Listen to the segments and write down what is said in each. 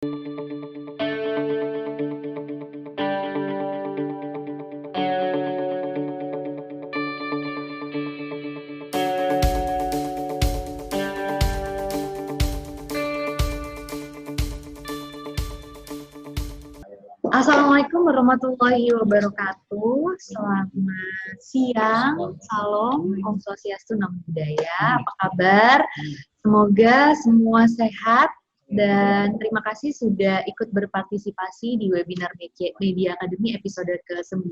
Assalamualaikum warahmatullahi wabarakatuh. Selamat siang, salam, Om Swastiastu, Namo Buddhaya. Apa kabar? Semoga semua sehat dan terima kasih sudah ikut berpartisipasi di webinar Media Academy episode ke-9.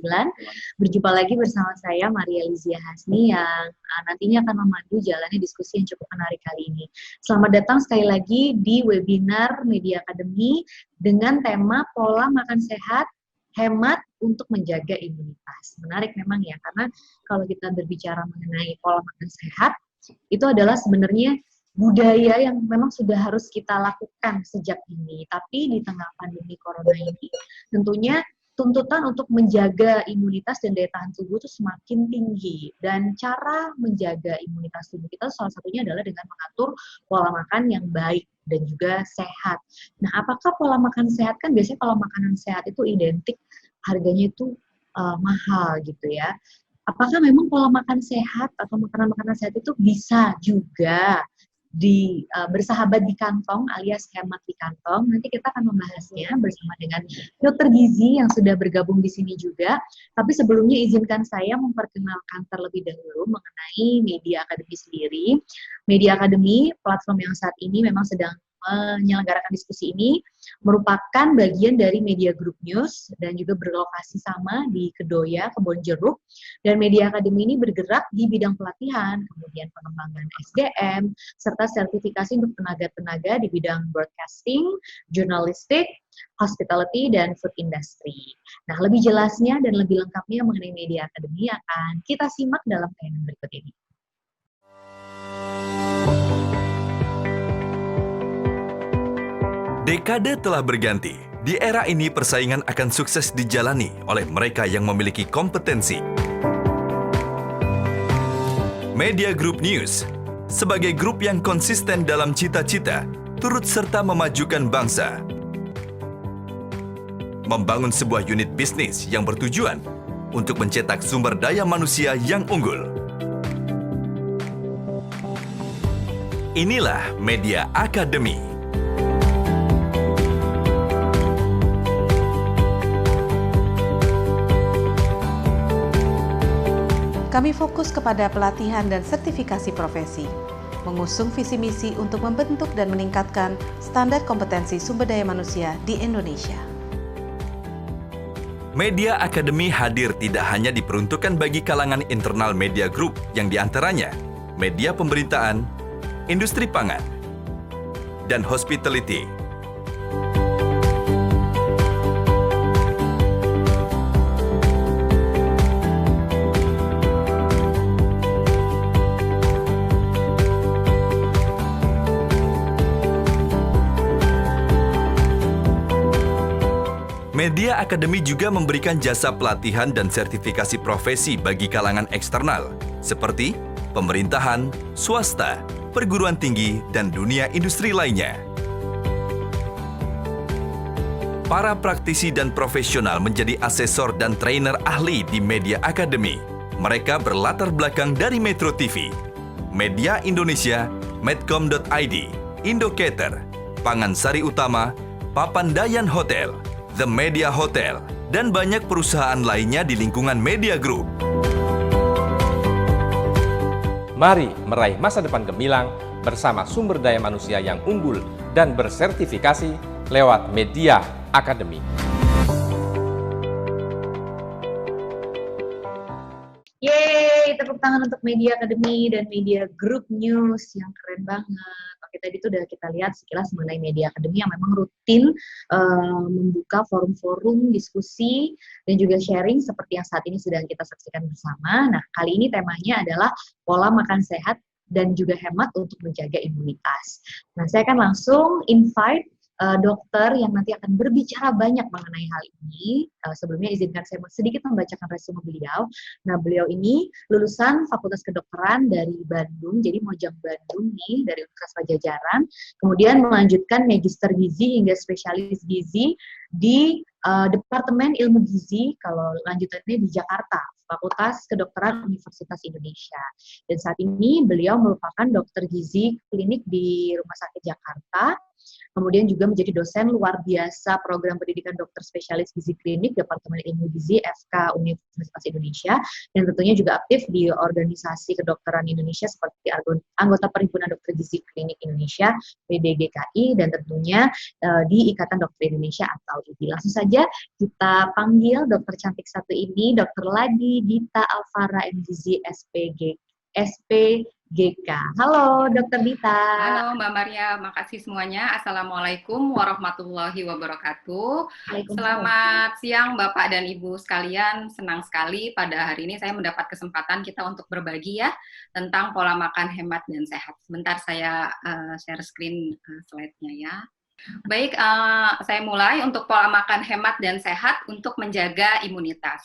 Berjumpa lagi bersama saya Maria Lizia Hasni yang nantinya akan memandu jalannya diskusi yang cukup menarik kali ini. Selamat datang sekali lagi di webinar Media Academy dengan tema pola makan sehat, hemat untuk menjaga imunitas. Menarik memang ya, karena kalau kita berbicara mengenai pola makan sehat, itu adalah sebenarnya budaya yang memang sudah harus kita lakukan sejak dini. Tapi di tengah pandemi corona ini, tentunya tuntutan untuk menjaga imunitas dan daya tahan tubuh itu semakin tinggi. Dan cara menjaga imunitas tubuh kita salah satunya adalah dengan mengatur pola makan yang baik dan juga sehat. Nah, apakah pola makan sehat? Kan biasanya kalau makanan sehat itu identik harganya itu mahal gitu ya. Apakah memang pola makan sehat atau makanan-makanan sehat itu bisa juga bersahabat di kantong alias hemat di kantong? Nanti kita akan membahasnya bersama dengan dokter gizi yang sudah bergabung di sini juga. Tapi sebelumnya izinkan saya memperkenalkan terlebih dahulu mengenai Media Academy sendiri. Media Academy, platform yang saat ini memang sedang menyelenggarakan diskusi ini, merupakan bagian dari Media Group News dan juga berlokasi sama di Kedoya, Kebonjeruk. Dan Media Academy ini bergerak di bidang pelatihan, kemudian pengembangan SDM, serta sertifikasi untuk tenaga-tenaga di bidang broadcasting, jurnalistik, hospitality, dan food industry. Nah, lebih jelasnya dan lebih lengkapnya mengenai Media Academy akan kita simak dalam tayangan berikut ini. Dekade telah berganti. Di era ini persaingan akan sukses dijalani oleh mereka yang memiliki kompetensi. Media Group News, sebagai grup yang konsisten dalam cita-cita, turut serta memajukan bangsa. Membangun sebuah unit bisnis yang bertujuan untuk mencetak sumber daya manusia yang unggul. Inilah Media Academy. Kami fokus kepada pelatihan dan sertifikasi profesi, mengusung visi misi untuk membentuk dan meningkatkan standar kompetensi sumber daya manusia di Indonesia. Media Academy hadir tidak hanya diperuntukkan bagi kalangan internal media group yang diantaranya media pemberitaan, industri pangan, dan hospitality. Media Academy juga memberikan jasa pelatihan dan sertifikasi profesi bagi kalangan eksternal, seperti pemerintahan, swasta, perguruan tinggi, dan dunia industri lainnya. Para praktisi dan profesional menjadi asesor dan trainer ahli di Media Academy. Mereka berlatar belakang dari Metro TV, Media Indonesia, Medcom.id, Indocater, Pangan Sari Utama, Papandayan Hotel, The Media Hotel, dan banyak perusahaan lainnya di lingkungan Media Group. Mari meraih masa depan gemilang bersama sumber daya manusia yang unggul dan bersertifikasi lewat Media Academy. Yeay, tepuk tangan untuk Media Academy dan Media Group News yang keren banget. Oke, tadi itu udah kita lihat sekilas mengenai Media Academy yang memang rutin membuka forum-forum diskusi dan juga sharing seperti yang saat ini sedang kita saksikan bersama. Nah, kali ini temanya adalah pola makan sehat dan juga hemat untuk menjaga imunitas. Nah, saya akan langsung invite dokter yang nanti akan berbicara banyak mengenai hal ini. Sebelumnya izinkan saya sedikit membacakan resume beliau. Nah, beliau ini lulusan Fakultas Kedokteran dari Bandung, jadi Mojang Bandung nih, dari Universitas Pajajaran. Kemudian melanjutkan Magister Gizi hingga Spesialis Gizi di Departemen Ilmu Gizi, kalau lanjutannya di Jakarta, Fakultas Kedokteran Universitas Indonesia. Dan saat ini beliau merupakan dokter gizi klinik di Rumah Sakit Jakarta, kemudian juga menjadi dosen luar biasa program pendidikan dokter spesialis gizi klinik Departemen Ilmu Gizi FK Universitas Indonesia, dan tentunya juga aktif di organisasi kedokteran Indonesia seperti anggota Perhimpunan Dokter Gizi Klinik Indonesia (PDGKI) dan tentunya di Ikatan Dokter Indonesia atau IDI. Langsung saja kita panggil dokter cantik satu ini, Dr. Ladi Dita Alvara MGZ SPGK. Halo, Dr. Dita. Halo Mbak Maria, makasih semuanya. Assalamualaikum warahmatullahi wabarakatuh. Selamat siang Bapak dan Ibu sekalian. Senang sekali pada hari ini saya mendapat kesempatan kita untuk berbagi ya tentang pola makan hemat dan sehat. Sebentar saya share screen slide-nya ya. Baik, saya mulai untuk pola makan hemat dan sehat untuk menjaga imunitas.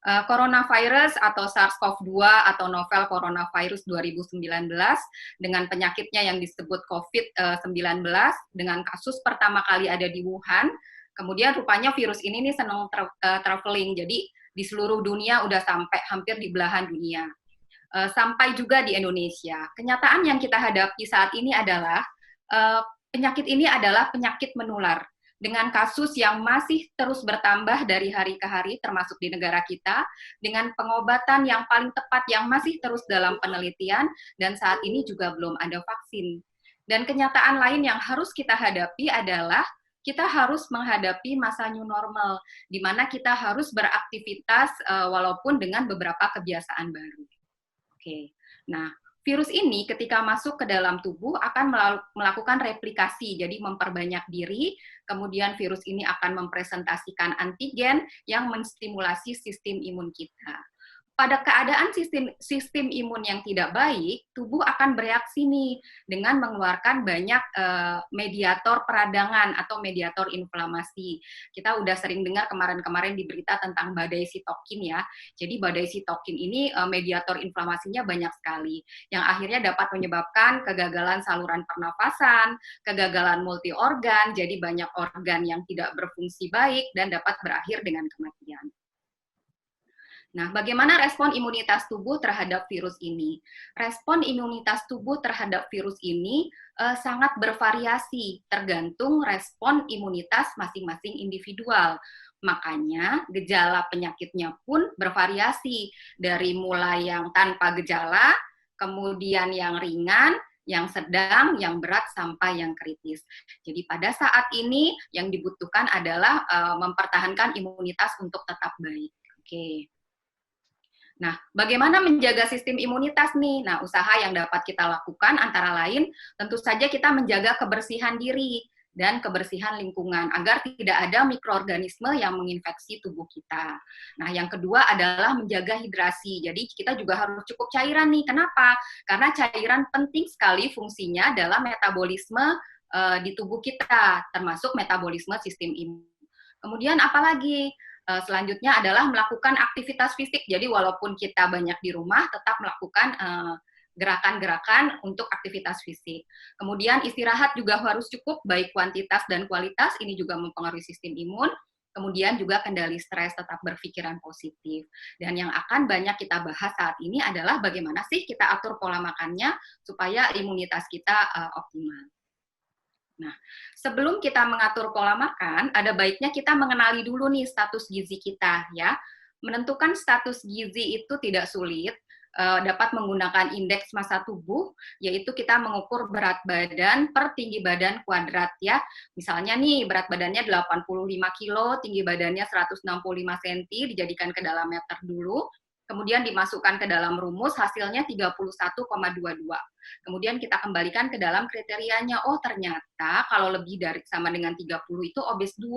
Coronavirus atau SARS-CoV-2 atau novel coronavirus 2019 dengan penyakitnya yang disebut COVID-19 dengan kasus pertama kali ada di Wuhan. Kemudian rupanya virus ini nih senang traveling, jadi di seluruh dunia udah sampai hampir di belahan dunia. Sampai juga di Indonesia. Kenyataan yang kita hadapi saat ini adalah penyakit ini adalah penyakit menular. Dengan kasus yang masih terus bertambah dari hari ke hari, termasuk di negara kita, dengan pengobatan yang paling tepat yang masih terus dalam penelitian, dan saat ini juga belum ada vaksin. Dan kenyataan lain yang harus kita hadapi adalah kita harus menghadapi masa new normal, di mana kita harus beraktivitas walaupun dengan beberapa kebiasaan baru. Oke, nah virus ini ketika masuk ke dalam tubuh akan melakukan replikasi, jadi memperbanyak diri, kemudian virus ini akan mempresentasikan antigen yang menstimulasi sistem imun kita. Pada keadaan sistem imun yang tidak baik, tubuh akan bereaksi nih dengan mengeluarkan banyak mediator peradangan atau mediator inflamasi. Kita udah sering dengar kemarin-kemarin di berita tentang badai sitokin ya. Jadi badai sitokin ini mediator inflamasinya banyak sekali, yang akhirnya dapat menyebabkan kegagalan saluran pernafasan, kegagalan multi organ, jadi banyak organ yang tidak berfungsi baik dan dapat berakhir dengan kematian. Nah, bagaimana respon imunitas tubuh terhadap virus ini? Respon imunitas tubuh terhadap virus ini sangat bervariasi, tergantung respon imunitas masing-masing individual. Makanya, gejala penyakitnya pun bervariasi, dari mulai yang tanpa gejala, kemudian yang ringan, yang sedang, yang berat, sampai yang kritis. Jadi pada saat ini, yang dibutuhkan adalah mempertahankan imunitas untuk tetap baik. Oke. Nah, bagaimana menjaga sistem imunitas nih? Nah, usaha yang dapat kita lakukan antara lain, tentu saja kita menjaga kebersihan diri dan kebersihan lingkungan, agar tidak ada mikroorganisme yang menginfeksi tubuh kita. Nah, yang kedua adalah menjaga hidrasi. Jadi, kita juga harus cukup cairan nih. Kenapa? Karena cairan penting sekali fungsinya dalam metabolisme di tubuh kita, termasuk metabolisme sistem imun. Kemudian apalagi? Selanjutnya adalah melakukan aktivitas fisik. Jadi walaupun kita banyak di rumah, tetap melakukan gerakan-gerakan untuk aktivitas fisik. Kemudian istirahat juga harus cukup, baik kuantitas dan kualitas, ini juga mempengaruhi sistem imun. Kemudian juga kendali stres, tetap berpikiran positif. Dan yang akan banyak kita bahas saat ini adalah bagaimana sih kita atur pola makannya supaya imunitas kita optimal. Nah, sebelum kita mengatur pola makan, ada baiknya kita mengenali dulu nih status gizi kita ya. Menentukan status gizi itu tidak sulit, dapat menggunakan indeks massa tubuh, yaitu kita mengukur berat badan per tinggi badan kuadrat ya. Misalnya nih berat badannya 85 kilo, tinggi badannya 165 cm, dijadikan ke dalam meter dulu. kemudian dimasukkan ke dalam rumus, hasilnya 31,22. Kemudian kita kembalikan ke dalam kriterianya. Oh, ternyata kalau lebih dari sama dengan 30 itu obes 2.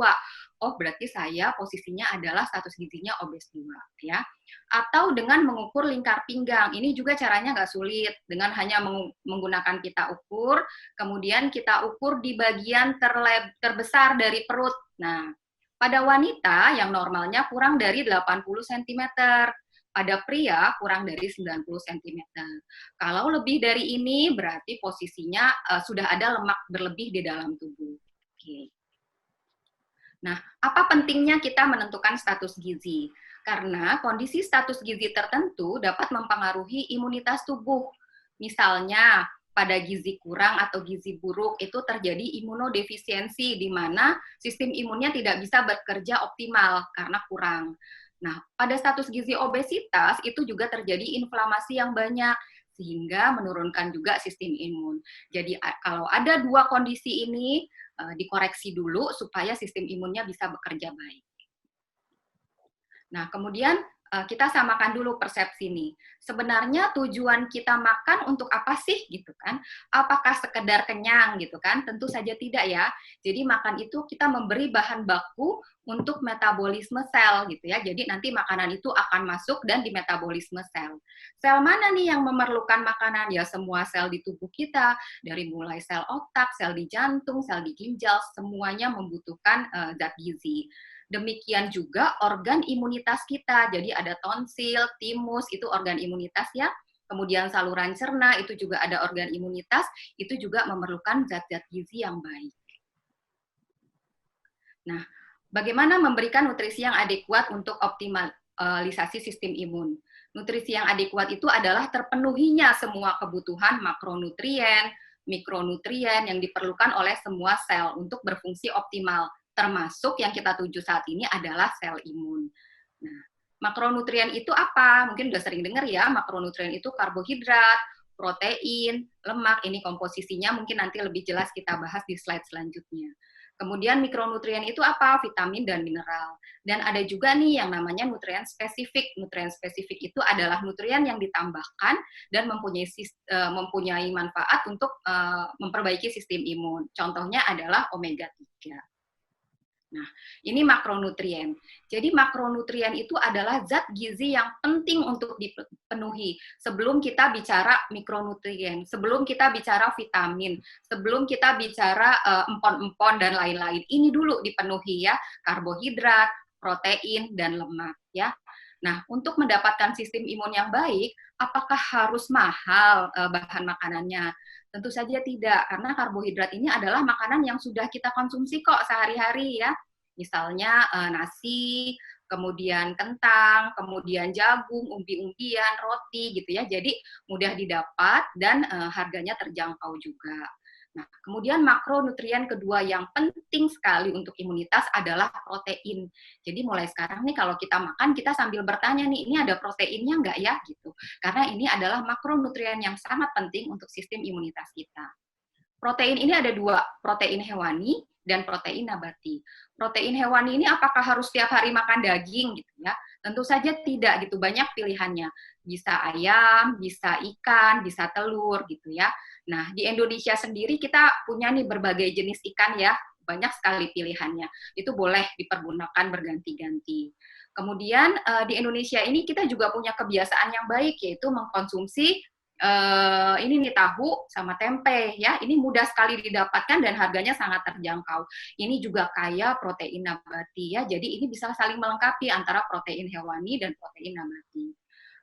Oh, berarti saya posisinya adalah status gizinya obes 2, ya. Atau dengan mengukur lingkar pinggang. Ini juga caranya nggak sulit. Dengan hanya menggunakan pita ukur, kemudian kita ukur di bagian terbesar dari perut. Nah, pada wanita yang normalnya kurang dari 80 cm. Pada pria kurang dari 90 cm. Kalau lebih dari ini berarti posisinya sudah ada lemak berlebih di dalam tubuh. Oke. Nah, apa pentingnya kita menentukan status gizi? Karena kondisi status gizi tertentu dapat mempengaruhi imunitas tubuh. Misalnya, pada gizi kurang atau gizi buruk itu terjadi imunodefisiensi, di mana sistem imunnya tidak bisa bekerja optimal karena kurang. Nah, pada status gizi obesitas itu juga terjadi inflamasi yang banyak, sehingga menurunkan juga sistem imun. Jadi kalau ada dua kondisi ini, dikoreksi dulu supaya sistem imunnya bisa bekerja baik. Nah, kemudian kita samakan dulu persepsi nih. Sebenarnya tujuan kita makan untuk apa sih gitu kan? Apakah sekedar kenyang gitu kan? Tentu saja tidak ya. Jadi makan itu kita memberi bahan baku untuk metabolisme sel gitu ya. Jadi nanti makanan itu akan masuk dan di metabolisme sel. Sel mana nih yang memerlukan makanan? Ya semua sel di tubuh kita, dari mulai sel otak, sel di jantung, sel di ginjal, semuanya membutuhkan zat gizi. Demikian juga organ imunitas kita. Jadi ada tonsil, timus, itu organ imunitas ya. Kemudian saluran cerna, itu juga ada organ imunitas, itu juga memerlukan zat-zat gizi yang baik. Nah, bagaimana memberikan nutrisi yang adekuat untuk optimalisasi sistem imun? Nutrisi yang adekuat itu adalah terpenuhinya semua kebutuhan makronutrien, mikronutrien yang diperlukan oleh semua sel untuk berfungsi optimal. Termasuk yang kita tuju saat ini adalah sel imun. Nah, makronutrien itu apa? Mungkin udah sering dengar ya, makronutrien itu karbohidrat, protein, lemak, ini komposisinya mungkin nanti lebih jelas kita bahas di slide selanjutnya. Kemudian mikronutrien itu apa? Vitamin dan mineral. Dan ada juga nih yang namanya nutrien spesifik. Nutrien spesifik itu adalah nutrien yang ditambahkan dan mempunyai manfaat untuk memperbaiki sistem imun. Contohnya adalah omega 3. Nah, ini makronutrien. Jadi makronutrien itu adalah zat gizi yang penting untuk dipenuhi sebelum kita bicara mikronutrien, sebelum kita bicara vitamin, sebelum kita bicara empon-empon dan lain-lain. Ini dulu dipenuhi ya, karbohidrat, protein, dan lemak ya. Nah, untuk mendapatkan sistem imun yang baik, apakah harus mahal bahan makanannya? Tentu saja tidak, karena karbohidrat ini adalah makanan yang sudah kita konsumsi kok sehari-hari ya. Misalnya nasi, kemudian kentang, kemudian jagung, umbi-umbian, roti gitu ya. Jadi mudah didapat dan harganya terjangkau juga. Nah, kemudian makronutrien kedua yang penting sekali untuk imunitas adalah protein. Jadi mulai sekarang nih kalau kita makan, kita sambil bertanya nih, ini ada proteinnya nggak ya? Gitu. Karena ini adalah makronutrien yang sangat penting untuk sistem imunitas kita. Protein ini ada dua, protein hewani dan protein nabati. Protein hewani ini apakah harus setiap hari makan daging gitu ya? Tentu saja tidak gitu, banyak pilihannya. Bisa ayam, bisa ikan, bisa telur gitu ya. Nah, di Indonesia sendiri kita punya nih berbagai jenis ikan ya, banyak sekali pilihannya. Itu boleh dipergunakan berganti-ganti. Kemudian di Indonesia ini kita juga punya kebiasaan yang baik, yaitu mengkonsumsi ini nih tahu sama tempe ya. Ini mudah sekali didapatkan dan harganya sangat terjangkau. Ini juga kaya protein nabati ya. Jadi ini bisa saling melengkapi antara protein hewani dan protein nabati.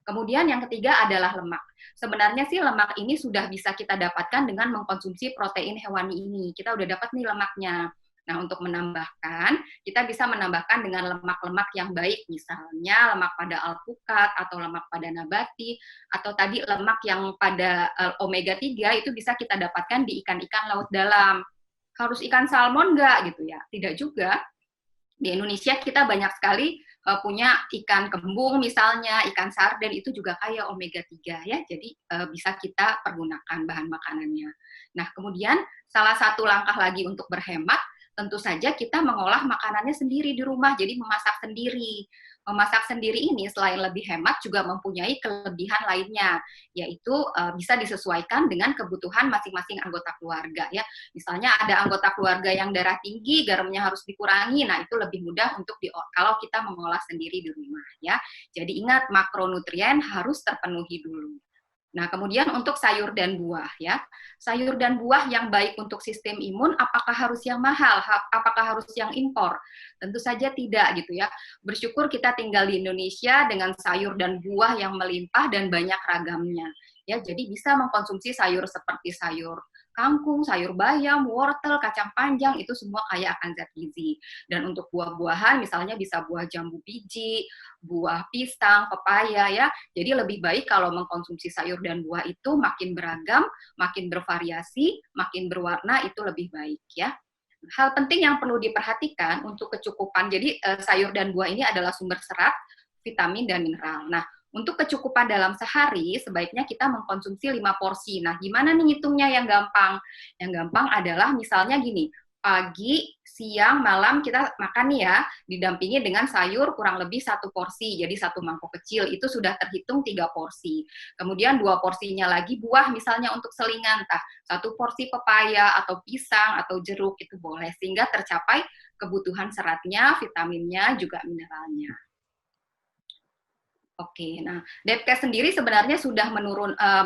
Kemudian yang ketiga adalah lemak. Sebenarnya sih lemak ini sudah bisa kita dapatkan dengan mengkonsumsi protein hewani ini. Kita udah dapat nih lemaknya. Nah, untuk menambahkan, kita bisa menambahkan dengan lemak-lemak yang baik, misalnya lemak pada alpukat atau lemak pada nabati, atau tadi lemak yang pada omega 3 itu bisa kita dapatkan di ikan-ikan laut dalam. Harus ikan salmon nggak gitu ya? Tidak juga. Di Indonesia kita banyak sekali punya ikan kembung misalnya, ikan sarden itu juga kaya omega 3 ya. Jadi bisa kita pergunakan bahan makanannya. Nah, kemudian salah satu langkah lagi untuk berhemat tentu saja kita mengolah makanannya sendiri di rumah, jadi memasak sendiri. Memasak sendiri ini selain lebih hemat juga mempunyai kelebihan lainnya, yaitu bisa disesuaikan dengan kebutuhan masing-masing anggota keluarga ya. Misalnya ada anggota keluarga yang darah tinggi, garamnya harus dikurangi, nah itu lebih mudah untuk kalau kita mengolah sendiri di rumah ya. Jadi ingat, makronutrien harus terpenuhi dulu. Nah, kemudian untuk sayur dan buah ya. Sayur dan buah yang baik untuk sistem imun, apakah harus yang mahal? Apakah harus yang impor? Tentu saja tidak gitu ya. Bersyukur kita tinggal di Indonesia dengan sayur dan buah yang melimpah dan banyak ragamnya. Ya, jadi bisa mengkonsumsi sayur seperti sayur kangkung, sayur bayam, wortel, kacang panjang, itu semua kaya akan zat gizi. Dan untuk buah-buahan, misalnya bisa buah jambu biji, buah pisang, pepaya ya. Jadi lebih baik kalau mengkonsumsi sayur dan buah itu makin beragam, makin bervariasi, makin berwarna, itu lebih baik ya. Hal penting yang perlu diperhatikan untuk kecukupan, jadi sayur dan buah ini adalah sumber serat, vitamin, dan mineral. Nah, untuk kecukupan dalam sehari, sebaiknya kita mengkonsumsi 5 porsi. Nah, gimana nih hitungnya yang gampang? Yang gampang adalah misalnya gini, pagi, siang, malam kita makan nih ya, didampingi dengan sayur kurang lebih 1 porsi, jadi 1 mangkok kecil, itu sudah terhitung 3 porsi. Kemudian 2 porsinya lagi buah misalnya untuk selingan, 1 porsi pepaya atau pisang atau jeruk itu boleh, sehingga tercapai kebutuhan seratnya, vitaminnya, juga mineralnya. Oke, nah Depkes sendiri sebenarnya sudah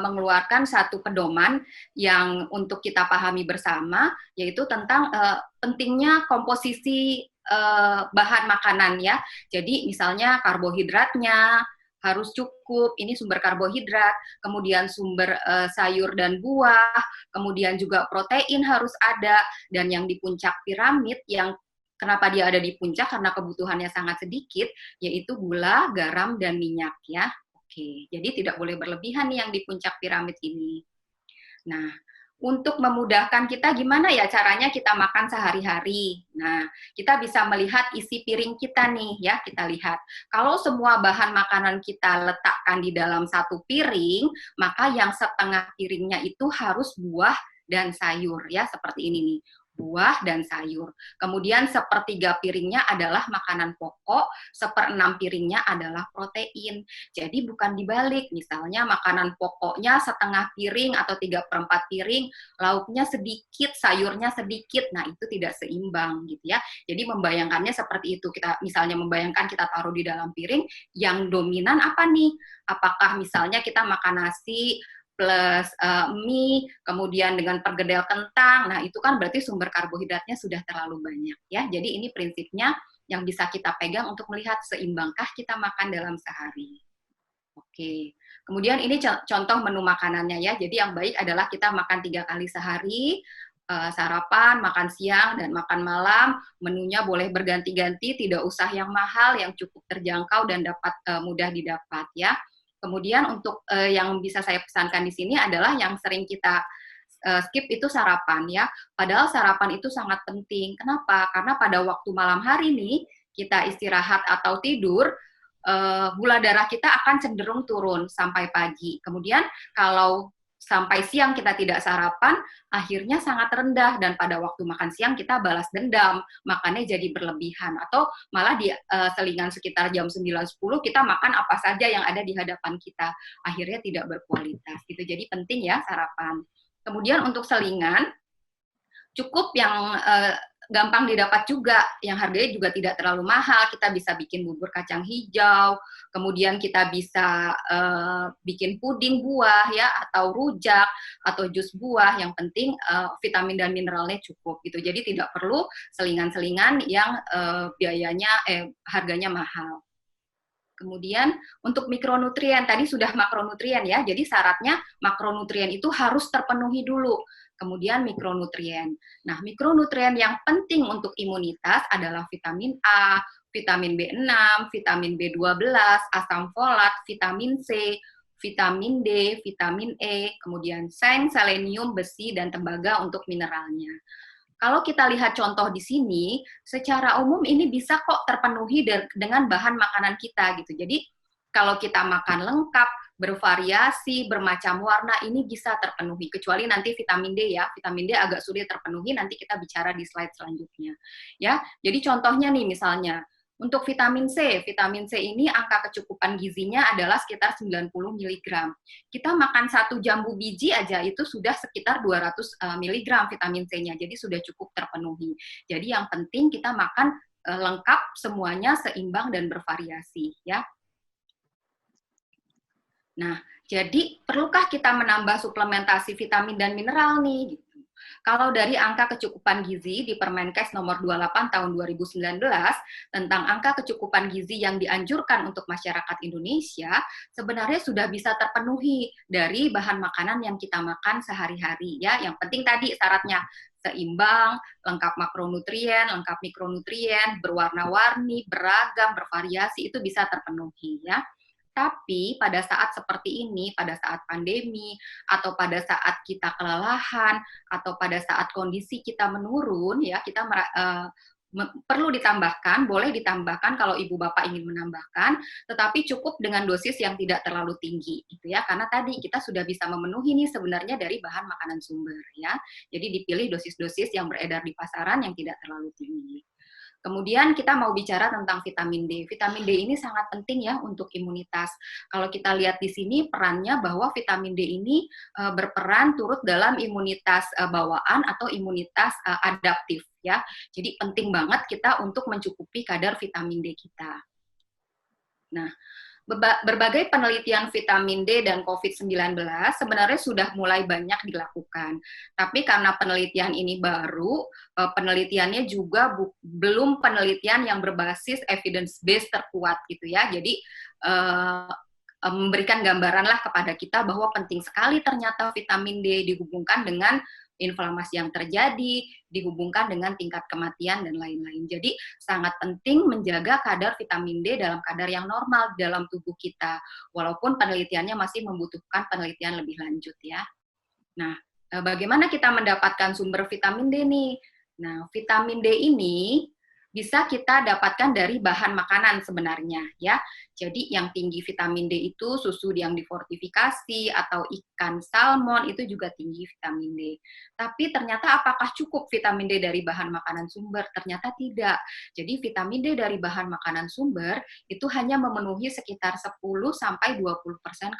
mengeluarkan satu pedoman yang untuk kita pahami bersama, yaitu tentang pentingnya komposisi bahan makanan ya. Jadi misalnya karbohidratnya harus cukup, ini sumber karbohidrat, kemudian sumber sayur dan buah, kemudian juga protein harus ada, dan yang di puncak piramid yang kenapa dia ada di puncak? Karena kebutuhannya sangat sedikit, yaitu gula, garam, dan minyak ya. Oke, jadi tidak boleh berlebihan nih yang di puncak piramid ini. Nah, untuk memudahkan kita gimana ya caranya kita makan sehari-hari. Nah, kita bisa melihat isi piring kita nih ya, kita lihat. Kalau semua bahan makanan kita letakkan di dalam satu piring, maka yang setengah piringnya itu harus buah dan sayur ya, seperti ini nih. Buah dan sayur. Kemudian 1/3 piringnya adalah makanan pokok, 1/6 piringnya adalah protein. Jadi bukan dibalik, misalnya makanan pokoknya setengah piring atau 3/4 piring, lauknya sedikit, sayurnya sedikit. Nah, itu tidak seimbang gitu ya. Jadi membayangkannya seperti itu. Kita misalnya membayangkan kita taruh di dalam piring, yang dominan apa nih? Apakah misalnya kita makan nasi plus mie, kemudian dengan perkedel kentang, nah itu kan berarti sumber karbohidratnya sudah terlalu banyak ya. Jadi ini prinsipnya yang bisa kita pegang untuk melihat seimbangkah kita makan dalam sehari. Oke, kemudian ini contoh menu makanannya ya. Jadi yang baik adalah kita makan 3 kali sehari, sarapan, makan siang, dan makan malam. Menunya boleh berganti-ganti, tidak usah yang mahal, yang cukup terjangkau dan dapat mudah didapat ya. Kemudian untuk yang bisa saya pesankan di sini adalah yang sering kita skip itu sarapan ya. Padahal sarapan itu sangat penting. Kenapa? Karena pada waktu malam hari nih kita istirahat atau tidur, gula darah kita akan cenderung turun sampai pagi. Kemudian kalau sampai siang kita tidak sarapan, akhirnya sangat rendah, dan pada waktu makan siang kita balas dendam, makannya jadi berlebihan, atau malah di selingan sekitar jam 9-10 kita makan apa saja yang ada di hadapan kita, akhirnya tidak berkualitas gitu. Jadi penting ya sarapan. Kemudian untuk selingan, cukup yang gampang didapat juga, yang harganya juga tidak terlalu mahal. Kita bisa bikin bubur kacang hijau, kemudian kita bisa bikin puding buah ya, atau rujak, atau jus buah. Yang penting vitamin dan mineralnya cukup gitu. Jadi tidak perlu selingan-selingan yang harganya mahal. Kemudian untuk mikronutrien, tadi sudah makronutrien ya, jadi syaratnya makronutrien itu harus terpenuhi dulu. Kemudian mikronutrien. Nah, mikronutrien yang penting untuk imunitas adalah vitamin A, vitamin B6, vitamin B12, asam folat, vitamin C, vitamin D, vitamin E, kemudian seng, selenium, besi, dan tembaga untuk mineralnya. Kalau kita lihat contoh di sini, secara umum ini bisa kok terpenuhi dengan bahan makanan kita gitu. Jadi kalau kita makan lengkap, bervariasi, bermacam warna, ini bisa terpenuhi. Kecuali nanti vitamin D ya, vitamin D agak sulit terpenuhi, nanti kita bicara di slide selanjutnya. Ya, jadi contohnya nih misalnya, untuk vitamin C ini angka kecukupan gizinya adalah sekitar 90 mg. Kita makan 1 jambu biji aja itu sudah sekitar 200 mg vitamin C-nya, jadi sudah cukup terpenuhi. Jadi yang penting kita makan lengkap semuanya, seimbang dan bervariasi ya. Nah, jadi perlukah kita menambah suplementasi vitamin dan mineral nih? Gitu. Kalau dari angka kecukupan gizi di Permenkes nomor 28 tahun 2019 tentang angka kecukupan gizi yang dianjurkan untuk masyarakat Indonesia, sebenarnya sudah bisa terpenuhi dari bahan makanan yang kita makan sehari-hari ya. Yang penting tadi syaratnya seimbang, lengkap makronutrien, lengkap mikronutrien, berwarna-warni, beragam, bervariasi, itu bisa terpenuhi ya. Tapi pada saat seperti ini, pada saat pandemi, atau pada saat kita kelelahan, atau pada saat kondisi kita menurun, ya kita perlu ditambahkan, boleh ditambahkan kalau ibu bapak ingin menambahkan, tetapi cukup dengan dosis yang tidak terlalu tinggi, gitu ya. Karena tadi kita sudah bisa memenuhi nih sebenarnya dari bahan makanan sumber, ya. Jadi dipilih dosis-dosis yang beredar di pasaran yang tidak terlalu tinggi. Kemudian kita mau bicara tentang vitamin D. Vitamin D ini sangat penting ya untuk imunitas. Kalau kita lihat di sini perannya bahwa vitamin D ini berperan turut dalam imunitas bawaan atau imunitas adaptif ya. Jadi penting banget kita untuk mencukupi kadar vitamin D kita. Nah, berbagai penelitian vitamin D dan COVID-19 sebenarnya sudah mulai banyak dilakukan. Tapi karena penelitian ini baru, penelitiannya juga belum penelitian yang berbasis evidence base terkuat gitu ya. Jadi memberikan gambaranlah kepada kita bahwa penting sekali ternyata vitamin D dihubungkan dengan inflamasi yang terjadi, dihubungkan dengan tingkat kematian dan lain-lain. Jadi sangat penting menjaga kadar vitamin D dalam kadar yang normal dalam tubuh kita, walaupun penelitiannya masih membutuhkan penelitian lebih lanjut ya. Nah, bagaimana kita mendapatkan sumber vitamin D nih? Nah, vitamin D ini bisa kita dapatkan dari bahan makanan sebenarnya ya. Jadi yang tinggi vitamin D itu susu yang difortifikasi atau ikan salmon itu juga tinggi vitamin D. Tapi ternyata apakah cukup vitamin D dari bahan makanan sumber? Ternyata tidak. Jadi vitamin D dari bahan makanan sumber itu hanya memenuhi sekitar 10-20%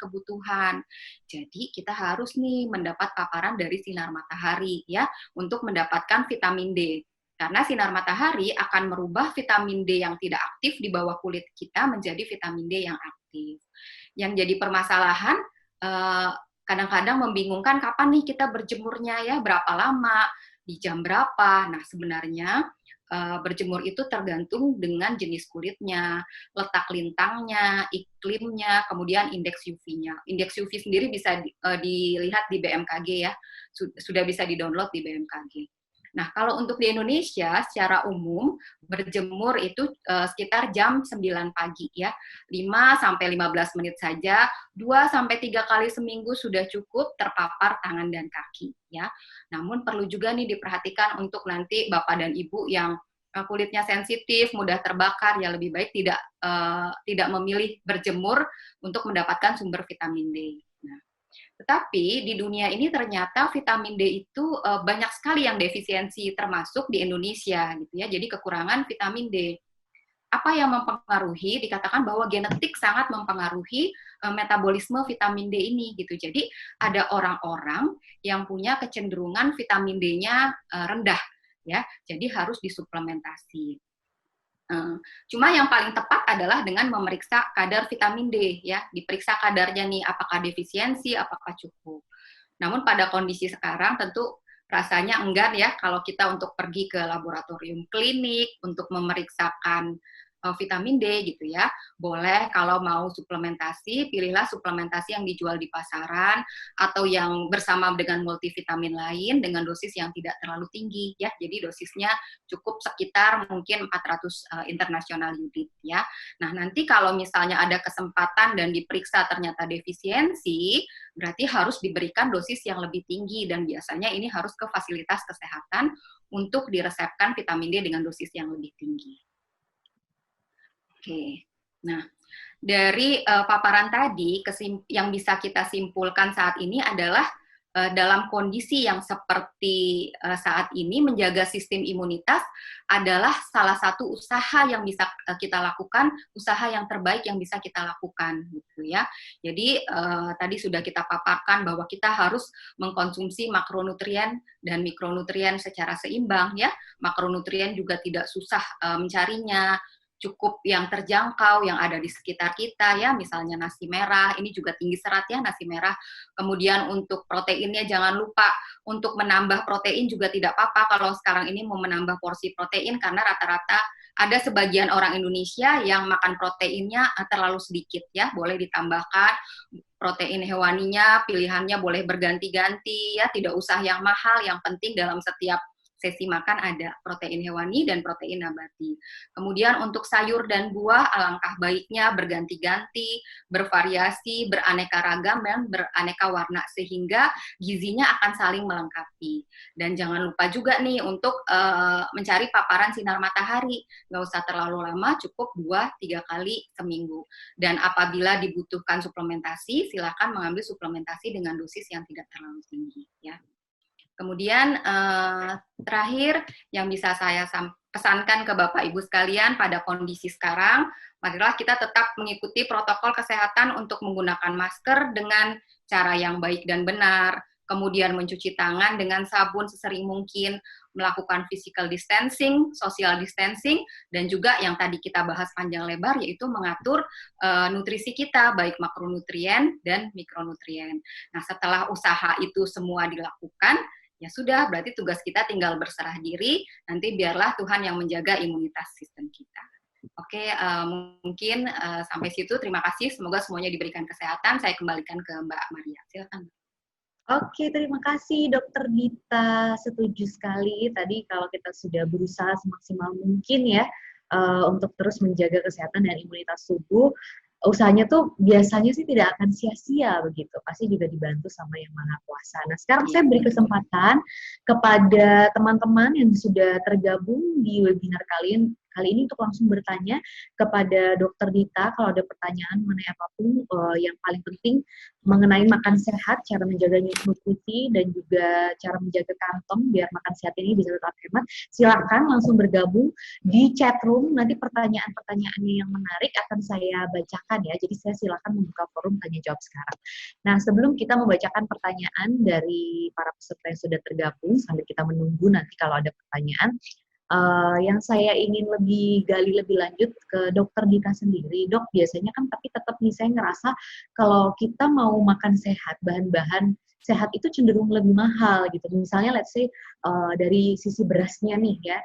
kebutuhan. Jadi kita harus nih mendapat paparan dari sinar matahari ya untuk mendapatkan vitamin D. Karena sinar matahari akan merubah vitamin D yang tidak aktif di bawah kulit kita menjadi vitamin D yang aktif. Yang jadi permasalahan, kadang-kadang membingungkan kapan nih kita berjemurnya ya, berapa lama, di jam berapa. Nah sebenarnya berjemur itu tergantung dengan jenis kulitnya, letak lintangnya, iklimnya, kemudian indeks UV-nya. Indeks UV sendiri bisa dilihat di BMKG ya, sudah bisa di-download di BMKG. Nah, kalau untuk di Indonesia, secara umum, berjemur itu sekitar jam 9 pagi, ya. 5-15 menit saja, 2-3 kali seminggu sudah cukup terpapar tangan dan kaki, ya. Namun perlu juga nih diperhatikan untuk nanti Bapak dan Ibu yang kulitnya sensitif, mudah terbakar, ya lebih baik tidak memilih berjemur untuk mendapatkan sumber vitamin D. Tetapi di dunia ini ternyata vitamin D itu banyak sekali yang defisiensi, termasuk di Indonesia gitu ya. Jadi kekurangan vitamin D. Apa yang mempengaruhi? Dikatakan bahwa genetik sangat mempengaruhi metabolisme vitamin D ini gitu. Jadi ada orang-orang yang punya kecenderungan vitamin D-nya rendah ya. Jadi harus disuplementasi. Cuma yang paling tepat adalah dengan memeriksa kadar vitamin D ya, diperiksa kadarnya nih apakah defisiensi, apakah cukup. Namun pada kondisi sekarang tentu rasanya enggan ya kalau kita untuk pergi ke laboratorium klinik untuk memeriksakan vitamin D gitu ya. Boleh kalau mau suplementasi, pilihlah suplementasi yang dijual di pasaran atau yang bersama dengan multivitamin lain dengan dosis yang tidak terlalu tinggi ya. Jadi dosisnya cukup sekitar mungkin 400 international unit ya. Nah, nanti kalau misalnya ada kesempatan dan diperiksa ternyata defisiensi, berarti harus diberikan dosis yang lebih tinggi dan biasanya ini harus ke fasilitas kesehatan untuk diresepkan vitamin D dengan dosis yang lebih tinggi. Oke, nah dari paparan tadi, yang bisa kita simpulkan saat ini adalah dalam kondisi yang seperti saat ini, menjaga sistem imunitas adalah salah satu usaha yang bisa kita lakukan, usaha yang terbaik yang bisa kita lakukan, gitu ya. Jadi tadi sudah kita paparkan bahwa kita harus mengkonsumsi makronutrien dan mikronutrien secara seimbang, ya. Makronutrien juga tidak susah mencarinya, cukup yang terjangkau, yang ada di sekitar kita, ya, misalnya nasi merah, ini juga tinggi serat, ya, nasi merah. Kemudian untuk proteinnya jangan lupa untuk menambah protein juga tidak apa-apa kalau sekarang ini mau menambah porsi protein, karena rata-rata ada sebagian orang Indonesia yang makan proteinnya terlalu sedikit, ya, boleh ditambahkan protein hewaninya, pilihannya boleh berganti-ganti, ya, tidak usah yang mahal, yang penting dalam setiap sesi makan ada protein hewani dan protein nabati. Kemudian untuk sayur dan buah, alangkah baiknya berganti-ganti, bervariasi, beraneka ragam, dan beraneka warna, sehingga gizinya akan saling melengkapi. Dan jangan lupa juga nih untuk mencari paparan sinar matahari. Nggak usah terlalu lama, cukup 2-3 kali seminggu. Dan apabila dibutuhkan suplementasi, silakan mengambil suplementasi dengan dosis yang tidak terlalu tinggi, ya. Kemudian terakhir yang bisa saya pesankan ke Bapak Ibu sekalian pada kondisi sekarang, marilah kita tetap mengikuti protokol kesehatan untuk menggunakan masker dengan cara yang baik dan benar, kemudian mencuci tangan dengan sabun sesering mungkin, melakukan physical distancing, social distancing, dan juga yang tadi kita bahas panjang lebar, yaitu mengatur nutrisi kita, baik makronutrien dan mikronutrien. Nah, setelah usaha itu semua dilakukan, ya sudah, berarti tugas kita tinggal berserah diri, nanti biarlah Tuhan yang menjaga imunitas sistem kita. Oke, mungkin sampai situ, terima kasih, semoga semuanya diberikan kesehatan. Saya kembalikan ke Mbak Maria, silakan. Oke, terima kasih Dokter Dita, setuju sekali tadi kalau kita sudah berusaha semaksimal mungkin ya untuk terus menjaga kesehatan dan imunitas tubuh, usahanya tuh biasanya sih tidak akan sia-sia begitu, pasti juga dibantu sama Yang Maha Kuasa. Nah, sekarang saya beri kesempatan kepada teman-teman yang sudah tergabung di webinar kali ini untuk langsung bertanya kepada Dokter Dita kalau ada pertanyaan mengenai apapun, yang paling penting mengenai makan sehat, cara menjaga nutrisi, dan juga cara menjaga kantong biar makan sehat ini bisa tetap hemat. Silakan langsung bergabung di chat room, nanti pertanyaan-pertanyaannya yang menarik akan saya bacakan ya, jadi saya silakan membuka forum tanya jawab sekarang. Nah, sebelum kita membacakan pertanyaan dari para peserta yang sudah tergabung, sambil kita menunggu nanti kalau ada pertanyaan, yang saya ingin lebih gali lebih lanjut ke Dokter Dita sendiri. Dok, biasanya kan tapi tetap nih saya ngerasa kalau kita mau makan sehat, bahan-bahan sehat itu cenderung lebih mahal gitu. Misalnya let's say dari sisi berasnya nih ya,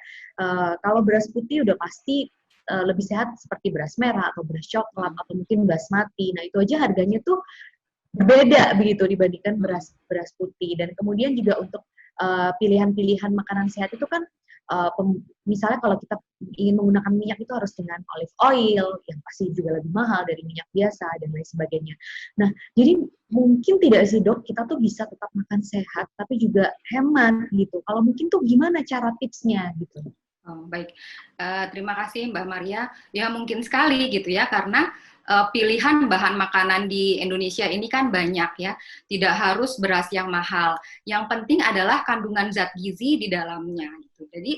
kalau beras putih udah pasti lebih sehat seperti beras merah atau beras coklat atau mungkin basmati. Nah, itu aja harganya tuh berbeda begitu dibandingkan beras putih. Dan kemudian juga untuk pilihan-pilihan makanan sehat itu kan misalnya kalau kita ingin menggunakan minyak itu harus dengan olive oil yang pasti juga lebih mahal dari minyak biasa dan lain sebagainya. Nah, jadi mungkin tidak sih Dok, kita tuh bisa tetap makan sehat tapi juga hemat gitu. Kalau mungkin tuh gimana cara tipsnya gitu? Oh, baik, terima kasih Mbak Maria. Ya mungkin sekali gitu ya, karena pilihan bahan makanan di Indonesia ini kan banyak ya, tidak harus beras yang mahal. Yang penting adalah kandungan zat gizi di dalamnya. Gitu. Jadi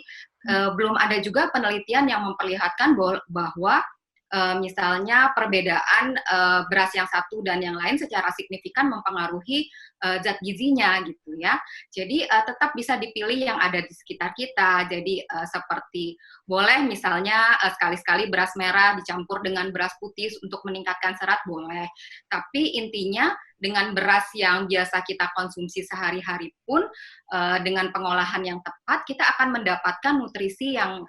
belum ada juga penelitian yang memperlihatkan bahwa misalnya perbedaan beras yang satu dan yang lain secara signifikan mempengaruhi zat gizinya gitu ya. Jadi tetap bisa dipilih yang ada di sekitar kita. Jadi seperti boleh misalnya sekali-sekali beras merah dicampur dengan beras putih untuk meningkatkan serat boleh. Tapi intinya dengan beras yang biasa kita konsumsi sehari-hari pun dengan pengolahan yang tepat kita akan mendapatkan nutrisi yang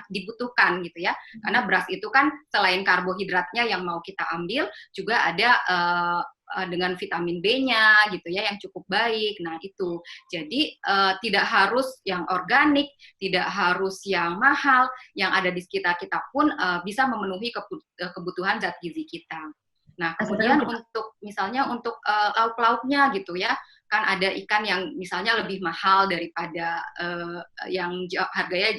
dibutuhkan gitu ya. Karena beras itu kan selain karbohidratnya yang mau kita ambil juga ada dengan vitamin B-nya gitu ya yang cukup baik. Nah, itu. Jadi tidak harus yang organik, tidak harus yang mahal, yang ada di sekitar kita pun bisa memenuhi kebutuhan zat gizi kita. Nah, kemudian untuk misalnya untuk lauk-lauknya gitu ya, kan ada ikan yang misalnya lebih mahal daripada yang harganya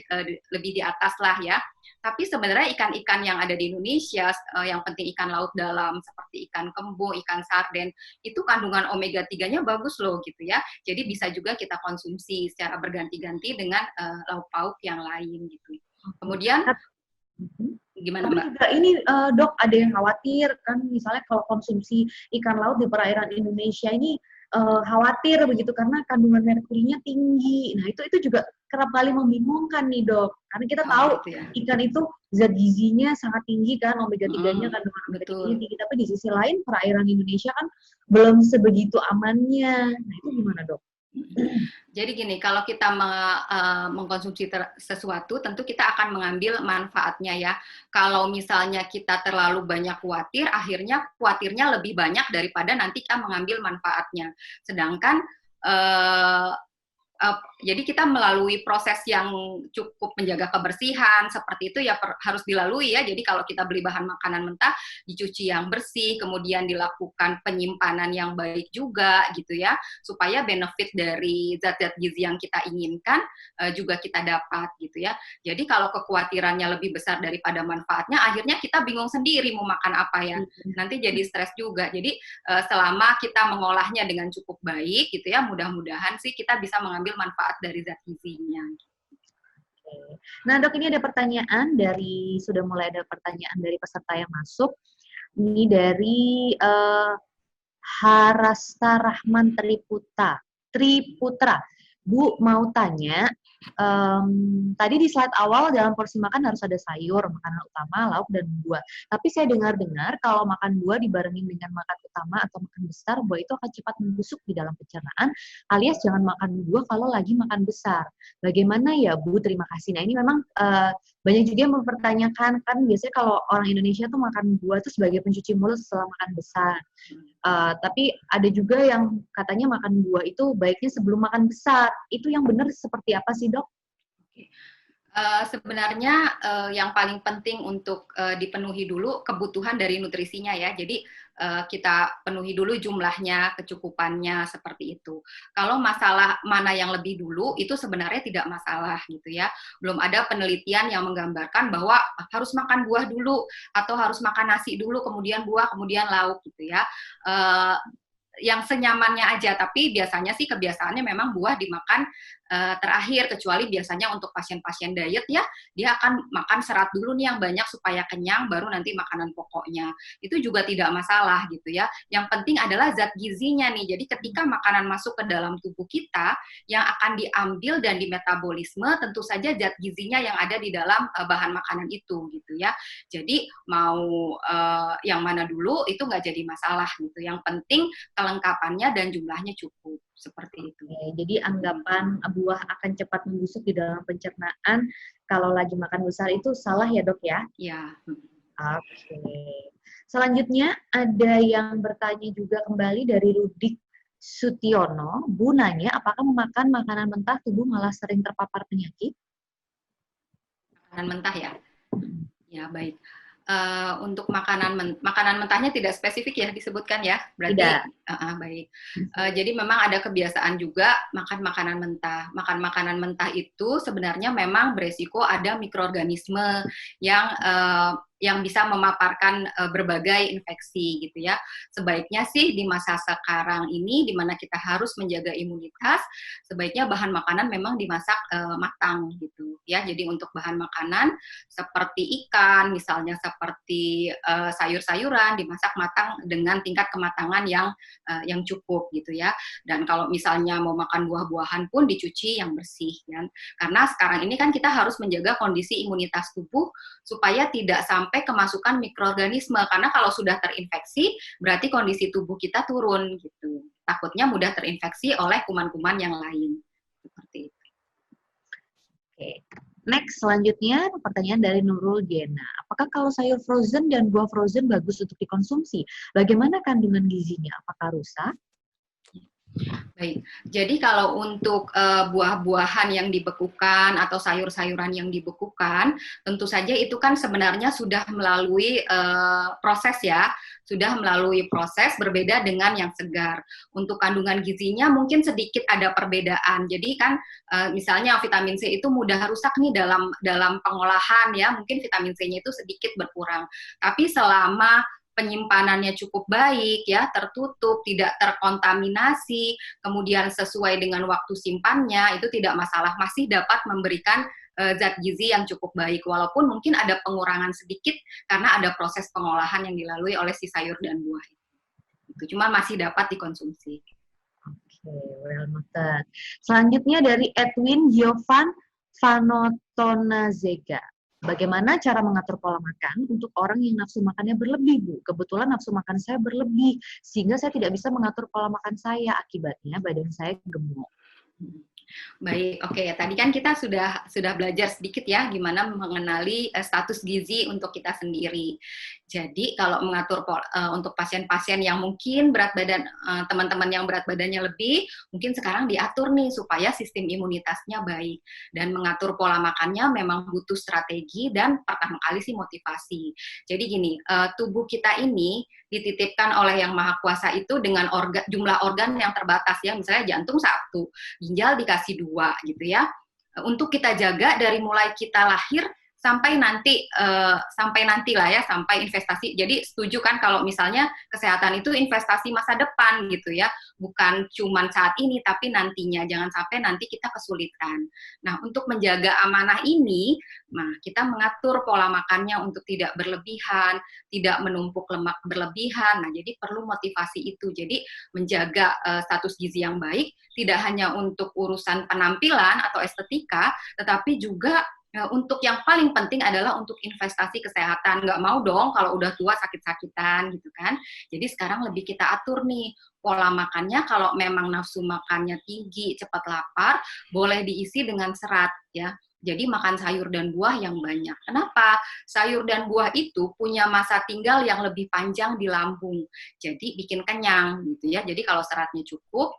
lebih di atas lah ya. Tapi sebenarnya ikan-ikan yang ada di Indonesia, yang penting ikan laut dalam seperti ikan kembung, ikan sarden, itu kandungan omega 3-nya bagus loh gitu ya. Jadi bisa juga kita konsumsi secara berganti-ganti dengan lauk pauk yang lain gitu. Kemudian gimana tapi Mbak? juga ini dok, ada yang khawatir kan, misalnya kalau konsumsi ikan laut di perairan Indonesia ini khawatir begitu karena kandungan merkurinya tinggi. Nah itu juga kerap kali membingungkan nih dok, karena kita tahu Gitu ya. ikan itu zat gizinya sangat tinggi kan, omega 3-nya kandungan omega 3-nya tinggi, tapi di sisi lain perairan Indonesia kan belum sebegitu amannya. Nah itu gimana dok? Jadi gini, kalau kita mengkonsumsi sesuatu, tentu kita akan mengambil manfaatnya ya. Kalau misalnya kita terlalu banyak khawatir, akhirnya khawatirnya lebih banyak daripada nanti kita mengambil manfaatnya. Sedangkan jadi kita melalui proses yang cukup menjaga kebersihan seperti itu ya harus dilalui ya. Jadi kalau kita beli bahan makanan mentah, dicuci yang bersih, kemudian dilakukan penyimpanan yang baik juga gitu ya, supaya benefit dari zat-zat gizi yang kita inginkan juga kita dapat gitu ya. Jadi kalau kekhawatirannya lebih besar daripada manfaatnya, akhirnya kita bingung sendiri mau makan apa ya. Nanti jadi stres juga. Jadi selama kita mengolahnya dengan cukup baik gitu ya, mudah-mudahan sih kita bisa mengambil manfaat dari zat gizinya. Nah dok, ini ada pertanyaan sudah mulai ada pertanyaan dari peserta yang masuk. Ini dari Harasta Rahman Triputra. Bu, mau tanya, tadi di slide awal dalam porsi makan harus ada sayur, makanan utama, lauk, dan buah. Tapi saya dengar-dengar kalau makan buah dibarengin dengan makan utama atau makan besar, buah itu akan cepat membusuk di dalam pencernaan, alias jangan makan buah kalau lagi makan besar. Bagaimana ya Bu? Terima kasih. Nah ini memang banyak juga yang mempertanyakan, kan biasanya kalau orang Indonesia tuh makan buah itu sebagai pencuci mulut setelah makan besar. Tapi ada juga yang katanya makan buah itu baiknya sebelum makan besar. Itu yang benar seperti apa sih dok? Sebenarnya yang paling penting untuk dipenuhi dulu kebutuhan dari nutrisinya ya. Jadi kita penuhi dulu jumlahnya, kecukupannya seperti itu. Kalau masalah mana yang lebih dulu itu sebenarnya tidak masalah gitu ya. Belum ada penelitian yang menggambarkan bahwa harus makan buah dulu atau harus makan nasi dulu kemudian buah kemudian lauk gitu ya. Yang senyamannya aja, tapi biasanya sih kebiasaannya memang buah dimakan terakhir, kecuali biasanya untuk pasien-pasien diet ya, dia akan makan serat dulu nih yang banyak supaya kenyang, baru nanti makanan pokoknya. Itu juga tidak masalah gitu ya. Yang penting adalah zat gizinya nih, jadi ketika makanan masuk ke dalam tubuh kita, yang akan diambil dan dimetabolisme tentu saja zat gizinya yang ada di dalam bahan makanan itu gitu ya. Jadi mau yang mana dulu itu nggak jadi masalah gitu. Yang penting kelengkapannya dan jumlahnya cukup. Seperti itu. Jadi anggapan buah akan cepat membusuk di dalam pencernaan kalau lagi makan besar itu salah ya dok ya? Iya. Oke. Selanjutnya ada yang bertanya juga kembali dari Rudik Sutiono. Bu nanya, apakah memakan makanan mentah tubuh malah sering terpapar penyakit? Makanan mentah ya? Ya baik. Untuk makanan mentahnya tidak spesifik ya disebutkan ya, berarti baik. Jadi memang ada kebiasaan juga makan makanan mentah. Makan makanan mentah itu sebenarnya memang beresiko ada mikroorganisme yang bisa memaparkan berbagai infeksi gitu ya. Sebaiknya sih di masa sekarang ini di mana kita harus menjaga imunitas, sebaiknya bahan makanan memang dimasak matang gitu ya. Jadi untuk bahan makanan seperti ikan misalnya, seperti sayur-sayuran dimasak matang dengan tingkat kematangan yang cukup gitu ya. Dan kalau misalnya mau makan buah-buahan pun dicuci yang bersih kan. Karena sekarang ini kan kita harus menjaga kondisi imunitas tubuh supaya tidak sampai kemasukan mikroorganisme, karena kalau sudah terinfeksi berarti kondisi tubuh kita turun gitu. Takutnya mudah terinfeksi oleh kuman-kuman yang lain. Seperti itu. Oke. Next, selanjutnya pertanyaan dari Nurul Gena. Apakah kalau sayur frozen dan buah frozen bagus untuk dikonsumsi? Bagaimana kandungan gizinya? Apakah rusak? Baik, jadi kalau untuk buah-buahan yang dibekukan atau sayur-sayuran yang dibekukan, tentu saja itu kan sebenarnya sudah melalui proses ya, sudah melalui proses berbeda dengan yang segar. Untuk kandungan gizinya mungkin sedikit ada perbedaan. Jadi kan misalnya vitamin C itu mudah rusak nih dalam pengolahan ya, mungkin vitamin C-nya itu sedikit berkurang. Tapi selama penyimpanannya cukup baik ya, tertutup, tidak terkontaminasi, kemudian sesuai dengan waktu simpannya, itu tidak masalah, masih dapat memberikan zat gizi yang cukup baik, walaupun mungkin ada pengurangan sedikit karena ada proses pengolahan yang dilalui oleh si sayur dan buah itu. Cuma masih dapat dikonsumsi. Oke, well noted. Selanjutnya dari Edwin Giovan Vanotonazega. Bagaimana cara mengatur pola makan untuk orang yang nafsu makannya berlebih, Bu? Kebetulan nafsu makan saya berlebih, sehingga saya tidak bisa mengatur pola makan saya. Akibatnya badan saya gemuk. Baik, oke. Tadi kan kita sudah belajar sedikit ya gimana mengenali status gizi untuk kita sendiri. Jadi kalau mengatur untuk pasien-pasien yang mungkin berat badan, teman-teman yang berat badannya lebih, mungkin sekarang diatur nih supaya sistem imunitasnya baik. Dan mengatur pola makannya memang butuh strategi dan pertama kali sih motivasi. Jadi gini, tubuh kita ini dititipkan oleh Yang Maha Kuasa itu dengan jumlah organ yang terbatas ya, misalnya jantung 1, ginjal dikasih 2 gitu ya. Untuk kita jaga dari mulai kita lahir sampai nanti lah ya, sampai investasi. Jadi setuju kan kalau misalnya kesehatan itu investasi masa depan gitu ya, bukan cuman saat ini tapi nantinya, jangan sampai nanti kita kesulitan. Nah, untuk menjaga amanah ini, nah kita mengatur pola makannya untuk tidak berlebihan, tidak menumpuk lemak berlebihan. Nah, jadi perlu motivasi itu. Jadi menjaga status gizi yang baik tidak hanya untuk urusan penampilan atau estetika, tetapi juga untuk yang paling penting adalah untuk investasi kesehatan. Nggak mau dong kalau udah tua sakit-sakitan gitu kan. Jadi sekarang lebih kita atur nih pola makannya, kalau memang nafsu makannya tinggi, cepat lapar, boleh diisi dengan serat ya. Jadi makan sayur dan buah yang banyak. Kenapa? Sayur dan buah itu punya masa tinggal yang lebih panjang di lambung. Jadi bikin kenyang gitu ya. Jadi kalau seratnya cukup,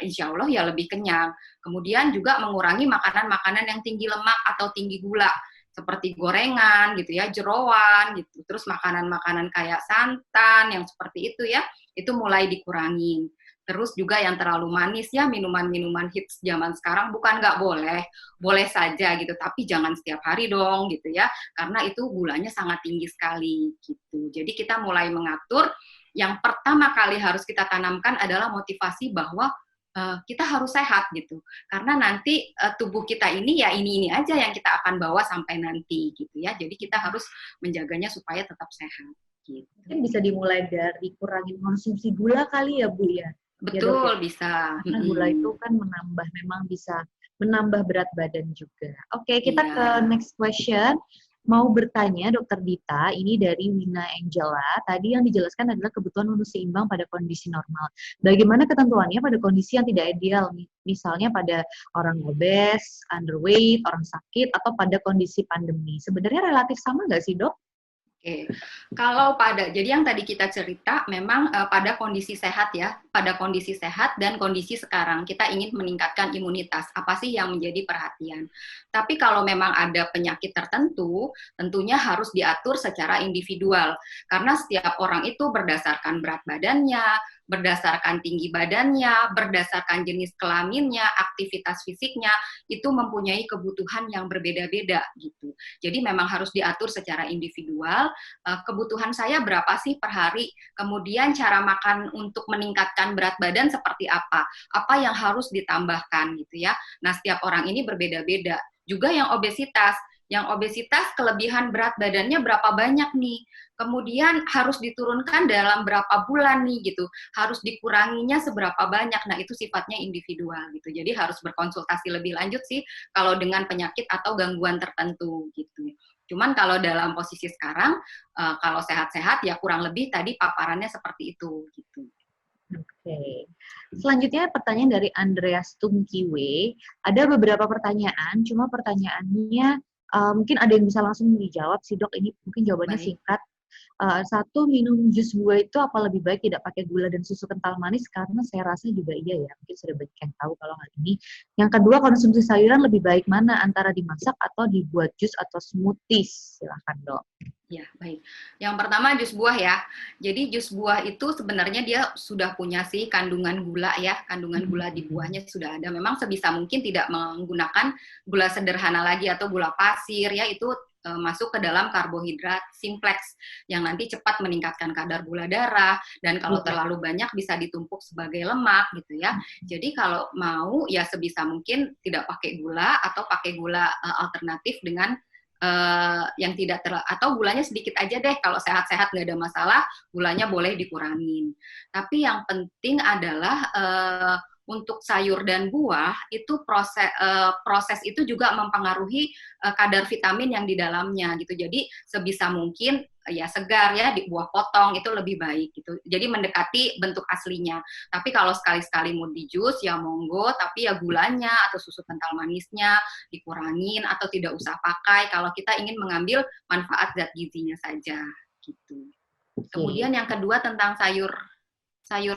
insya Allah ya lebih kenyang. Kemudian juga mengurangi makanan-makanan yang tinggi lemak atau tinggi gula. Seperti gorengan gitu ya, jeroan gitu. Terus makanan-makanan kayak santan yang seperti itu ya, itu mulai dikurangin. Terus juga yang terlalu manis ya, minuman-minuman hits zaman sekarang bukan nggak boleh, boleh saja gitu, tapi jangan setiap hari dong gitu ya, karena itu gulanya sangat tinggi sekali gitu. Jadi kita mulai mengatur, yang pertama kali harus kita tanamkan adalah motivasi bahwa kita harus sehat gitu, karena nanti tubuh kita ini ya ini aja yang kita akan bawa sampai nanti gitu ya. Jadi kita harus menjaganya supaya tetap sehat. Gitu. Mungkin bisa dimulai dari kurangin konsumsi gula kali ya Bu ya. Betul, ya, bisa. Karena gula itu kan memang bisa menambah berat badan juga. Oke, kita ke next question. Mau bertanya Dokter Dita, ini dari Wina Angela. Tadi yang dijelaskan adalah kebutuhan menu seimbang pada kondisi normal. Bagaimana ketentuannya pada kondisi yang tidak ideal? Misalnya pada orang obes, underweight, orang sakit, atau pada kondisi pandemi. Sebenarnya relatif sama nggak sih, Dok? Oke, jadi yang tadi kita cerita memang pada kondisi sehat ya, pada kondisi sehat dan kondisi sekarang kita ingin meningkatkan imunitas, apa sih yang menjadi perhatian. Tapi kalau memang ada penyakit tertentu, tentunya harus diatur secara individual, karena setiap orang itu berdasarkan berat badannya, berdasarkan tinggi badannya, berdasarkan jenis kelaminnya, aktivitas fisiknya, itu mempunyai kebutuhan yang berbeda-beda gitu. Jadi memang harus diatur secara individual, kebutuhan saya berapa sih per hari, kemudian cara makan untuk meningkatkan berat badan seperti apa yang harus ditambahkan gitu ya. Nah, setiap orang ini berbeda-beda. Juga yang obesitas kelebihan berat badannya berapa banyak nih, kemudian harus diturunkan dalam berapa bulan nih gitu, harus dikuranginya seberapa banyak. Nah, itu sifatnya individual gitu. Jadi harus berkonsultasi lebih lanjut sih kalau dengan penyakit atau gangguan tertentu gitu. Cuman kalau dalam posisi sekarang, kalau sehat-sehat ya kurang lebih tadi paparannya seperti itu gitu. Oke. Selanjutnya pertanyaan dari Andreas Tungkiwe. Ada beberapa pertanyaan, cuma pertanyaannya mungkin ada yang bisa langsung dijawab sih Dok. Ini mungkin jawabannya singkat. satu, minum jus buah itu apa lebih baik tidak pakai gula dan susu kental manis? Karena saya rasa juga iya ya, mungkin sudah banyak yang tahu kalau hal ini. Yang kedua, konsumsi sayuran lebih baik mana? Antara dimasak atau dibuat jus atau smoothies? Silahkan dok. Ya, baik. Yang pertama jus buah ya. Jadi jus buah itu sebenarnya dia sudah punya sih kandungan gula ya. Kandungan gula di buahnya sudah ada. Memang sebisa mungkin tidak menggunakan gula sederhana lagi atau gula pasir ya. Itu masuk ke dalam karbohidrat simplex yang nanti cepat meningkatkan kadar gula darah dan kalau terlalu banyak bisa ditumpuk sebagai lemak gitu ya. Jadi kalau mau ya sebisa mungkin tidak pakai gula atau pakai gula alternatif dengan yang tidak atau gulanya sedikit aja deh, kalau sehat-sehat nggak ada masalah, gulanya boleh dikurangin. Tapi yang penting adalah untuk sayur dan buah itu proses itu juga mempengaruhi kadar vitamin yang di dalamnya gitu. Jadi sebisa mungkin ya segar ya, di buah potong itu lebih baik gitu. Jadi mendekati bentuk aslinya. Tapi kalau sekali-sekali mau di jus ya monggo, tapi ya gulanya atau susu kental manisnya dikurangin atau tidak usah pakai kalau kita ingin mengambil manfaat zat gizinya saja gitu. Kemudian yang kedua tentang sayur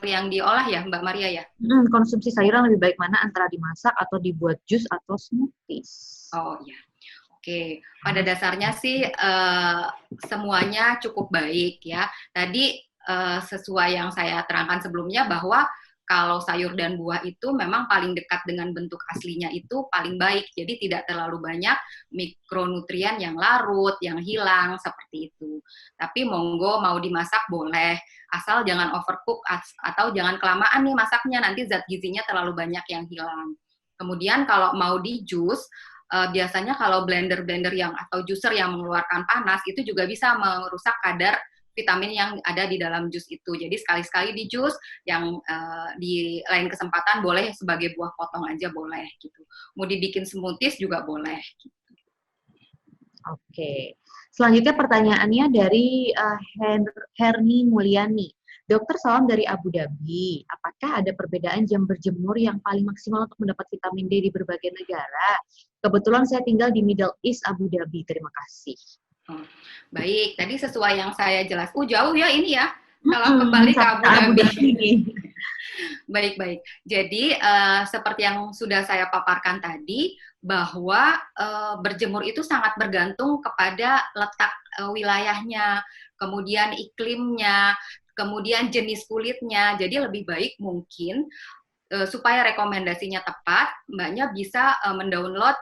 yang diolah ya Mbak Maria ya? Konsumsi sayuran lebih baik mana antara dimasak atau dibuat jus atau smoothies? Oh ya, oke. Pada dasarnya sih semuanya cukup baik ya. Tadi sesuai yang saya terangkan sebelumnya bahwa kalau sayur dan buah itu memang paling dekat dengan bentuk aslinya itu paling baik. Jadi tidak terlalu banyak mikronutrien yang larut, yang hilang, seperti itu. Tapi monggo mau dimasak boleh, asal jangan overcook atau jangan kelamaan nih masaknya, nanti zat gizinya terlalu banyak yang hilang. Kemudian kalau mau di jus, biasanya kalau blender-blender yang atau juicer yang mengeluarkan panas, itu juga bisa merusak kadar vitamin yang ada di dalam jus itu. Jadi sekali-sekali di jus, yang di lain kesempatan boleh sebagai buah potong aja boleh gitu. Mau dibikin smoothies juga boleh gitu. Oke. Selanjutnya pertanyaannya dari Herni Mulyani. Dokter, salam dari Abu Dhabi. Apakah ada perbedaan jam berjemur yang paling maksimal untuk mendapat vitamin D di berbagai negara? Kebetulan saya tinggal di Middle East, Abu Dhabi. Terima kasih. Baik, tadi sesuai yang saya jelas. Jauh ya ini ya. Kalau kembali ke Abu Dhabi. Baik. Jadi seperti yang sudah saya paparkan tadi, bahwa berjemur itu sangat bergantung kepada letak wilayahnya, kemudian iklimnya, kemudian jenis kulitnya. Jadi lebih baik mungkin supaya rekomendasinya tepat, Mbaknya bisa mendownload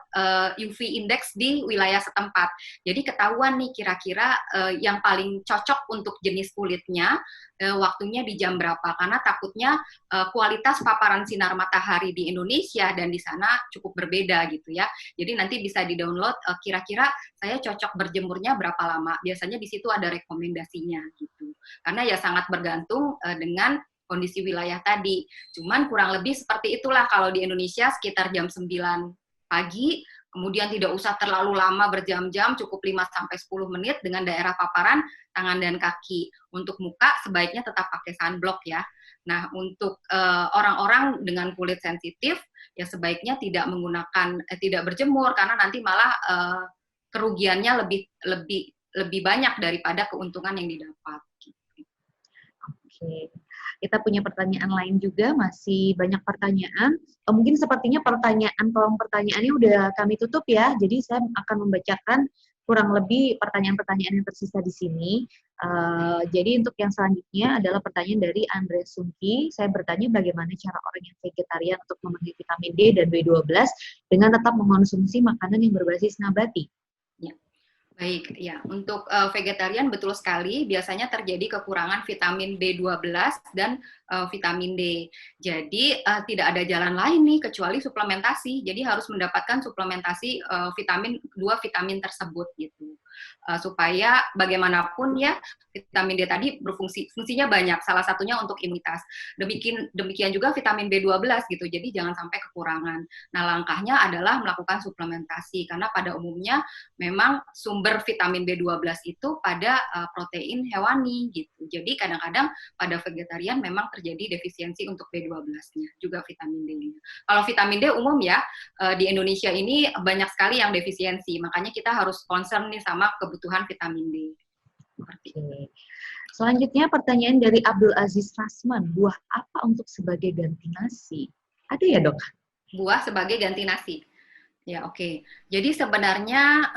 UV index di wilayah setempat. Jadi ketahuan nih kira-kira yang paling cocok untuk jenis kulitnya, waktunya di jam berapa. Karena takutnya kualitas paparan sinar matahari di Indonesia dan di sana cukup berbeda gitu ya. Jadi nanti bisa di-download kira-kira saya cocok berjemurnya berapa lama. Biasanya di situ ada rekomendasinya gitu. Karena ya sangat bergantung dengan kondisi wilayah tadi. Cuman kurang lebih seperti itulah kalau di Indonesia sekitar jam 9 pagi, kemudian tidak usah terlalu lama berjam-jam, cukup 5-10 menit dengan daerah paparan tangan dan kaki. Untuk muka sebaiknya tetap pakai sunblock ya. Nah, untuk orang-orang dengan kulit sensitif ya sebaiknya tidak berjemur karena nanti malah kerugiannya lebih banyak daripada keuntungan yang didapat. Oke. Kita punya pertanyaan lain juga, masih banyak pertanyaan. Mungkin sepertinya kolom pertanyaannya udah kami tutup ya, jadi saya akan membacakan kurang lebih pertanyaan-pertanyaan yang tersisa di sini. Jadi untuk yang selanjutnya adalah pertanyaan dari Andre Sungki. Saya bertanya bagaimana cara orang yang vegetarian untuk memenuhi vitamin D dan B12 dengan tetap mengonsumsi makanan yang berbasis nabati. Baik, ya. Untuk vegetarian betul sekali, biasanya terjadi kekurangan vitamin B12 dan vitamin D. Jadi tidak ada jalan lain nih kecuali suplementasi. Jadi harus mendapatkan suplementasi dua vitamin tersebut gitu. Supaya bagaimanapun ya vitamin D tadi fungsinya banyak. Salah satunya untuk imunitas. Demikian juga vitamin B12 gitu. Jadi jangan sampai kekurangan. Nah, langkahnya adalah melakukan suplementasi karena pada umumnya memang sumber vitamin B12 itu pada protein hewani gitu. Jadi kadang-kadang pada vegetarian memang terjadi defisiensi untuk B12-nya, juga vitamin D-nya. Kalau vitamin D umum ya, di Indonesia ini banyak sekali yang defisiensi, makanya kita harus concern nih sama kebutuhan vitamin D. Oke. Selanjutnya pertanyaan dari Abdul Aziz Rasman, buah apa untuk sebagai ganti nasi? Ada ya dok? Buah sebagai ganti nasi. Ya, oke. Jadi sebenarnya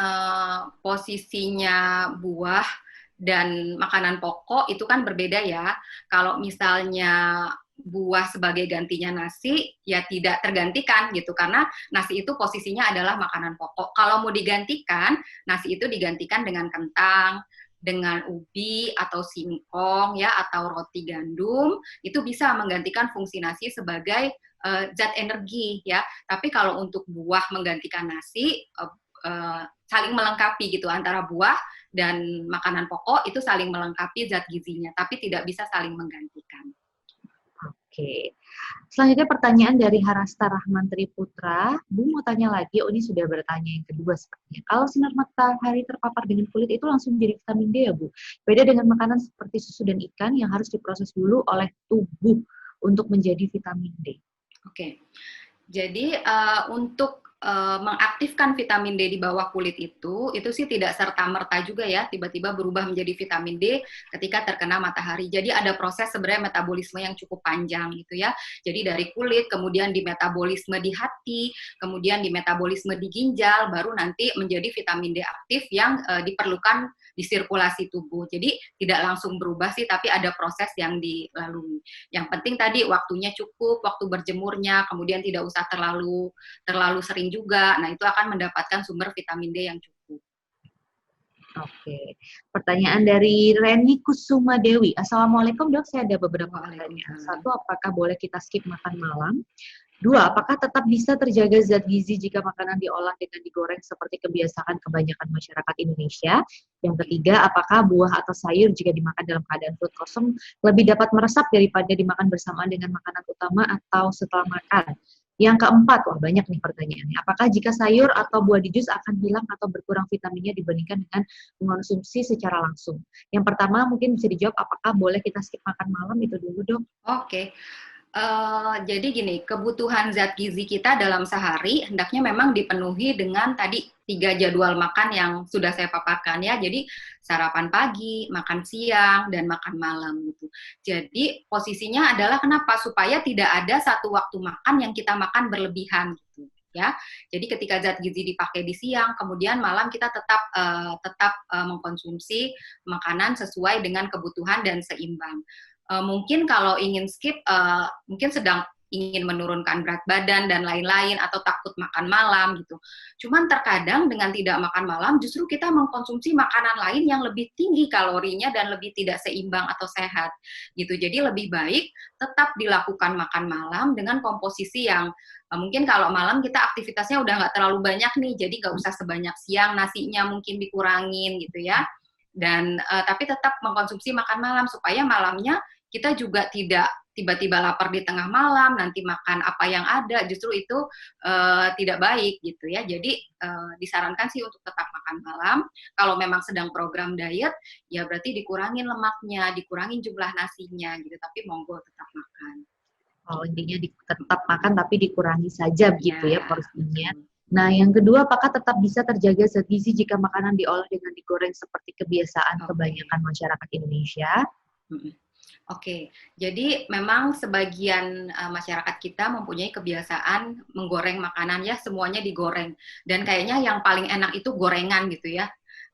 posisinya buah dan makanan pokok itu kan berbeda ya. Kalau misalnya buah sebagai gantinya nasi, ya tidak tergantikan gitu, karena nasi itu posisinya adalah makanan pokok. Kalau mau digantikan, nasi itu digantikan dengan kentang, dengan ubi atau singkong ya, atau roti gandum, itu bisa menggantikan fungsi nasi sebagai zat energi ya. Tapi kalau untuk buah menggantikan nasi, saling melengkapi gitu, antara buah dan makanan pokok itu saling melengkapi zat gizinya, tapi tidak bisa saling menggantikan. Oke. Selanjutnya pertanyaan dari Harasta Rahman Triputra. Bu mau tanya lagi, ini sudah bertanya yang kedua sepertinya. Kalau sinar matahari terpapar dengan kulit itu langsung jadi vitamin D ya Bu? Beda dengan makanan seperti susu dan ikan yang harus diproses dulu oleh tubuh untuk menjadi vitamin D. Oke. Jadi untuk mengaktifkan vitamin D di bawah kulit itu sih tidak serta-merta juga ya, tiba-tiba berubah menjadi vitamin D ketika terkena matahari. Jadi ada proses sebenarnya metabolisme yang cukup panjang gitu ya. Jadi dari kulit, kemudian di metabolisme di hati, kemudian di metabolisme di ginjal, baru nanti menjadi vitamin D aktif yang diperlukan di sirkulasi tubuh. Jadi tidak langsung berubah sih, tapi ada proses yang dilalui. Yang penting tadi waktunya cukup, waktu berjemurnya, kemudian tidak usah terlalu sering juga. Nah, itu akan mendapatkan sumber vitamin D yang cukup. Oke. Pertanyaan dari Reni Kusuma Dewi. Assalamualaikum dok, saya ada beberapa pertanyaan. Satu, apakah boleh kita skip makan malam? Dua, apakah tetap bisa terjaga zat gizi jika makanan diolah dengan digoreng seperti kebiasaan kebanyakan masyarakat Indonesia? Yang ketiga, apakah buah atau sayur jika dimakan dalam keadaan perut kosong lebih dapat meresap daripada dimakan bersamaan dengan makanan utama atau setelah makan? Yang keempat, wah banyak nih pertanyaannya. Apakah jika sayur atau buah di jus akan hilang atau berkurang vitaminnya dibandingkan dengan mengonsumsi secara langsung? Yang pertama mungkin bisa dijawab, apakah boleh kita skip makan malam, itu dulu dok. Oke. Jadi gini, kebutuhan zat gizi kita dalam sehari hendaknya memang dipenuhi dengan tadi 3 jadwal makan yang sudah saya paparkan ya. Jadi sarapan pagi, makan siang, dan makan malam gitu. Jadi posisinya adalah kenapa? Supaya tidak ada satu waktu makan yang kita makan berlebihan gitu ya. Jadi ketika zat gizi dipakai di siang, kemudian malam kita tetap mengkonsumsi makanan sesuai dengan kebutuhan dan seimbang. Mungkin kalau ingin skip, mungkin sedang ingin menurunkan berat badan dan lain-lain, atau takut makan malam gitu. Cuman terkadang dengan tidak makan malam justru kita mengkonsumsi makanan lain yang lebih tinggi kalorinya dan lebih tidak seimbang atau sehat gitu. Jadi lebih baik tetap dilakukan makan malam dengan komposisi yang mungkin kalau malam kita aktivitasnya udah nggak terlalu banyak nih, jadi nggak usah sebanyak siang, nasinya mungkin dikurangin gitu ya. Dan tapi tetap mengkonsumsi makan malam supaya malamnya kita juga tidak tiba-tiba lapar di tengah malam, nanti makan apa yang ada, justru itu tidak baik gitu ya. Jadi disarankan sih untuk tetap makan malam. Kalau memang sedang program diet, ya berarti dikurangin lemaknya, dikurangin jumlah nasinya gitu, tapi monggo tetap makan. Oh, intinya tetap makan tapi dikurangi saja begitu ya porsinya. Nah, yang kedua, apakah tetap bisa terjaga zat gizi jika makanan diolah dengan digoreng seperti kebiasaan kebanyakan masyarakat Indonesia? Oke, jadi memang sebagian masyarakat kita mempunyai kebiasaan menggoreng makanan ya, semuanya digoreng. Dan kayaknya yang paling enak itu gorengan gitu ya.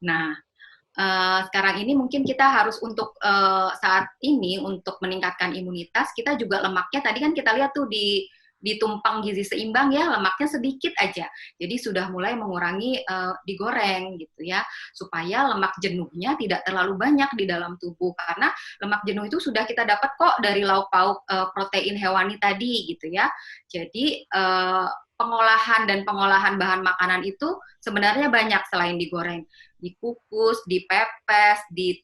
Nah, sekarang ini mungkin kita harus untuk saat ini untuk meningkatkan imunitas, kita juga lemaknya tadi kan kita lihat tuh di tumpang gizi seimbang ya, lemaknya sedikit aja. Jadi sudah mulai mengurangi digoreng gitu ya, supaya lemak jenuhnya tidak terlalu banyak di dalam tubuh, karena lemak jenuh itu sudah kita dapat kok dari lauk pauk protein hewani tadi gitu ya. Jadi pengolahan bahan makanan itu sebenarnya banyak selain digoreng, dikukus, dipepes, di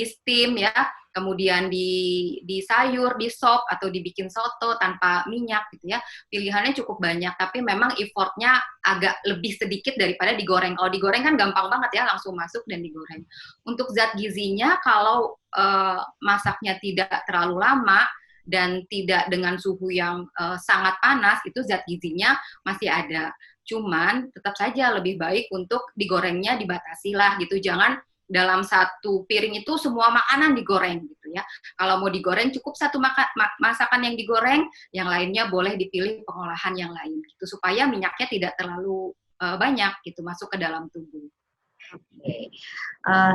steam ya, kemudian di sayur, di sop, atau dibikin soto tanpa minyak gitu ya. Pilihannya cukup banyak, tapi memang effortnya agak lebih sedikit daripada digoreng. Kalau digoreng kan gampang banget ya, langsung masuk dan digoreng. Untuk zat gizinya, kalau masaknya tidak terlalu lama dan tidak dengan suhu yang sangat panas, itu zat gizinya masih ada. Cuman tetap saja lebih baik untuk digorengnya dibatasi lah gitu. Jangan dalam satu piring itu semua makanan digoreng gitu ya. Kalau mau digoreng cukup satu masakan yang digoreng, yang lainnya boleh dipilih pengolahan yang lain gitu supaya minyaknya tidak terlalu banyak gitu masuk ke dalam tubuh. Oke.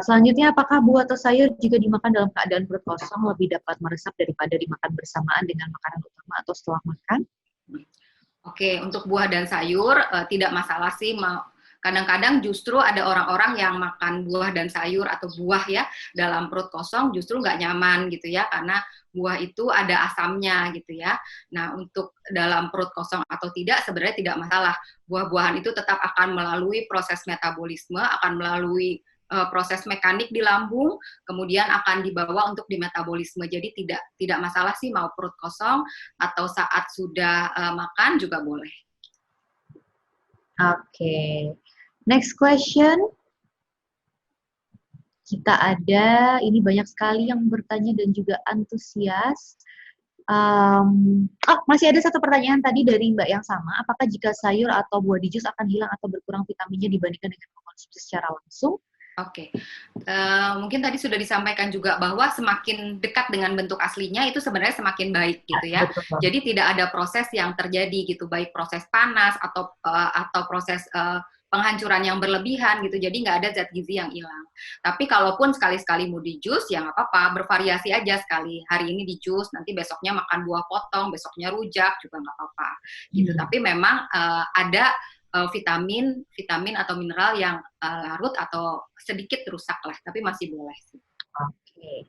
Selanjutnya, apakah buah atau sayur jika dimakan dalam keadaan perut kosong lebih dapat meresap daripada dimakan bersamaan dengan makanan utama atau setelah makan? Oke, untuk buah dan sayur tidak masalah sih. Kadang-kadang justru ada orang-orang yang makan buah dan sayur atau buah ya dalam perut kosong justru nggak nyaman gitu ya, karena buah itu ada asamnya gitu ya. Nah, untuk dalam perut kosong atau tidak sebenarnya tidak masalah. Buah-buahan itu tetap akan melalui proses metabolisme, akan melalui proses mekanik di lambung, kemudian akan dibawa untuk dimetabolisme. Jadi tidak masalah sih mau perut kosong atau saat sudah makan juga boleh. Oke. Next question. Kita ada, ini banyak sekali yang bertanya dan juga antusias. Masih ada satu pertanyaan tadi dari Mbak yang sama. Apakah jika sayur atau buah di jus akan hilang atau berkurang vitaminnya dibandingkan dengan mengkonsumsi secara langsung? Oke, mungkin tadi sudah disampaikan juga bahwa semakin dekat dengan bentuk aslinya itu sebenarnya semakin baik gitu ya. Betul. Jadi tidak ada proses yang terjadi gitu, baik proses panas atau proses penghancuran yang berlebihan gitu. Jadi nggak ada zat gizi yang hilang. Tapi kalaupun sekali-sekali mau di jus ya nggak apa-apa, bervariasi aja sekali. Hari ini di jus, nanti besoknya makan buah potong, besoknya rujak juga nggak apa-apa. Gitu. Tapi memang ada vitamin atau mineral yang larut atau sedikit rusak lah, tapi masih boleh sih. Oke.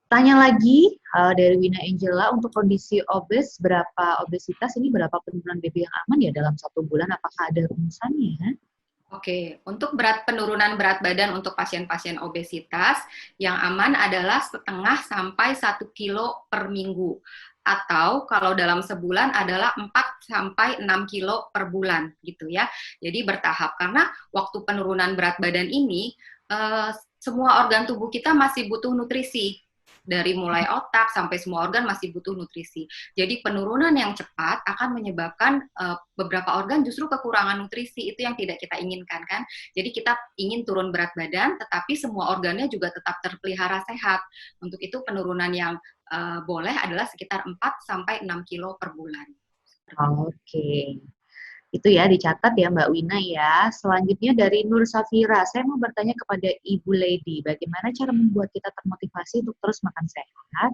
Tanya lagi dari Wina Angela, untuk kondisi obes, berapa obesitas ini berapa penurunan BB yang aman ya dalam 1 bulan? Apakah ada rumusannya? Oke, untuk penurunan berat badan untuk pasien-pasien obesitas yang aman adalah 0,5 sampai 1 kilo per minggu. Atau kalau dalam sebulan adalah 4 sampai 6 kilo per bulan gitu ya. Jadi bertahap, karena waktu penurunan berat badan ini semua organ tubuh kita masih butuh nutrisi. Dari mulai otak sampai semua organ masih butuh nutrisi. Jadi penurunan yang cepat akan menyebabkan beberapa organ justru kekurangan nutrisi, itu yang tidak kita inginkan kan. Jadi kita ingin turun berat badan, tetapi semua organnya juga tetap terpelihara sehat. Untuk itu penurunan yang boleh adalah sekitar 4 sampai 6 kilo per bulan. Oke. Itu ya, dicatat ya Mbak Wina ya. Selanjutnya dari Nur Safira, saya mau bertanya kepada Ibu Lady, bagaimana cara membuat kita termotivasi untuk terus makan sehat?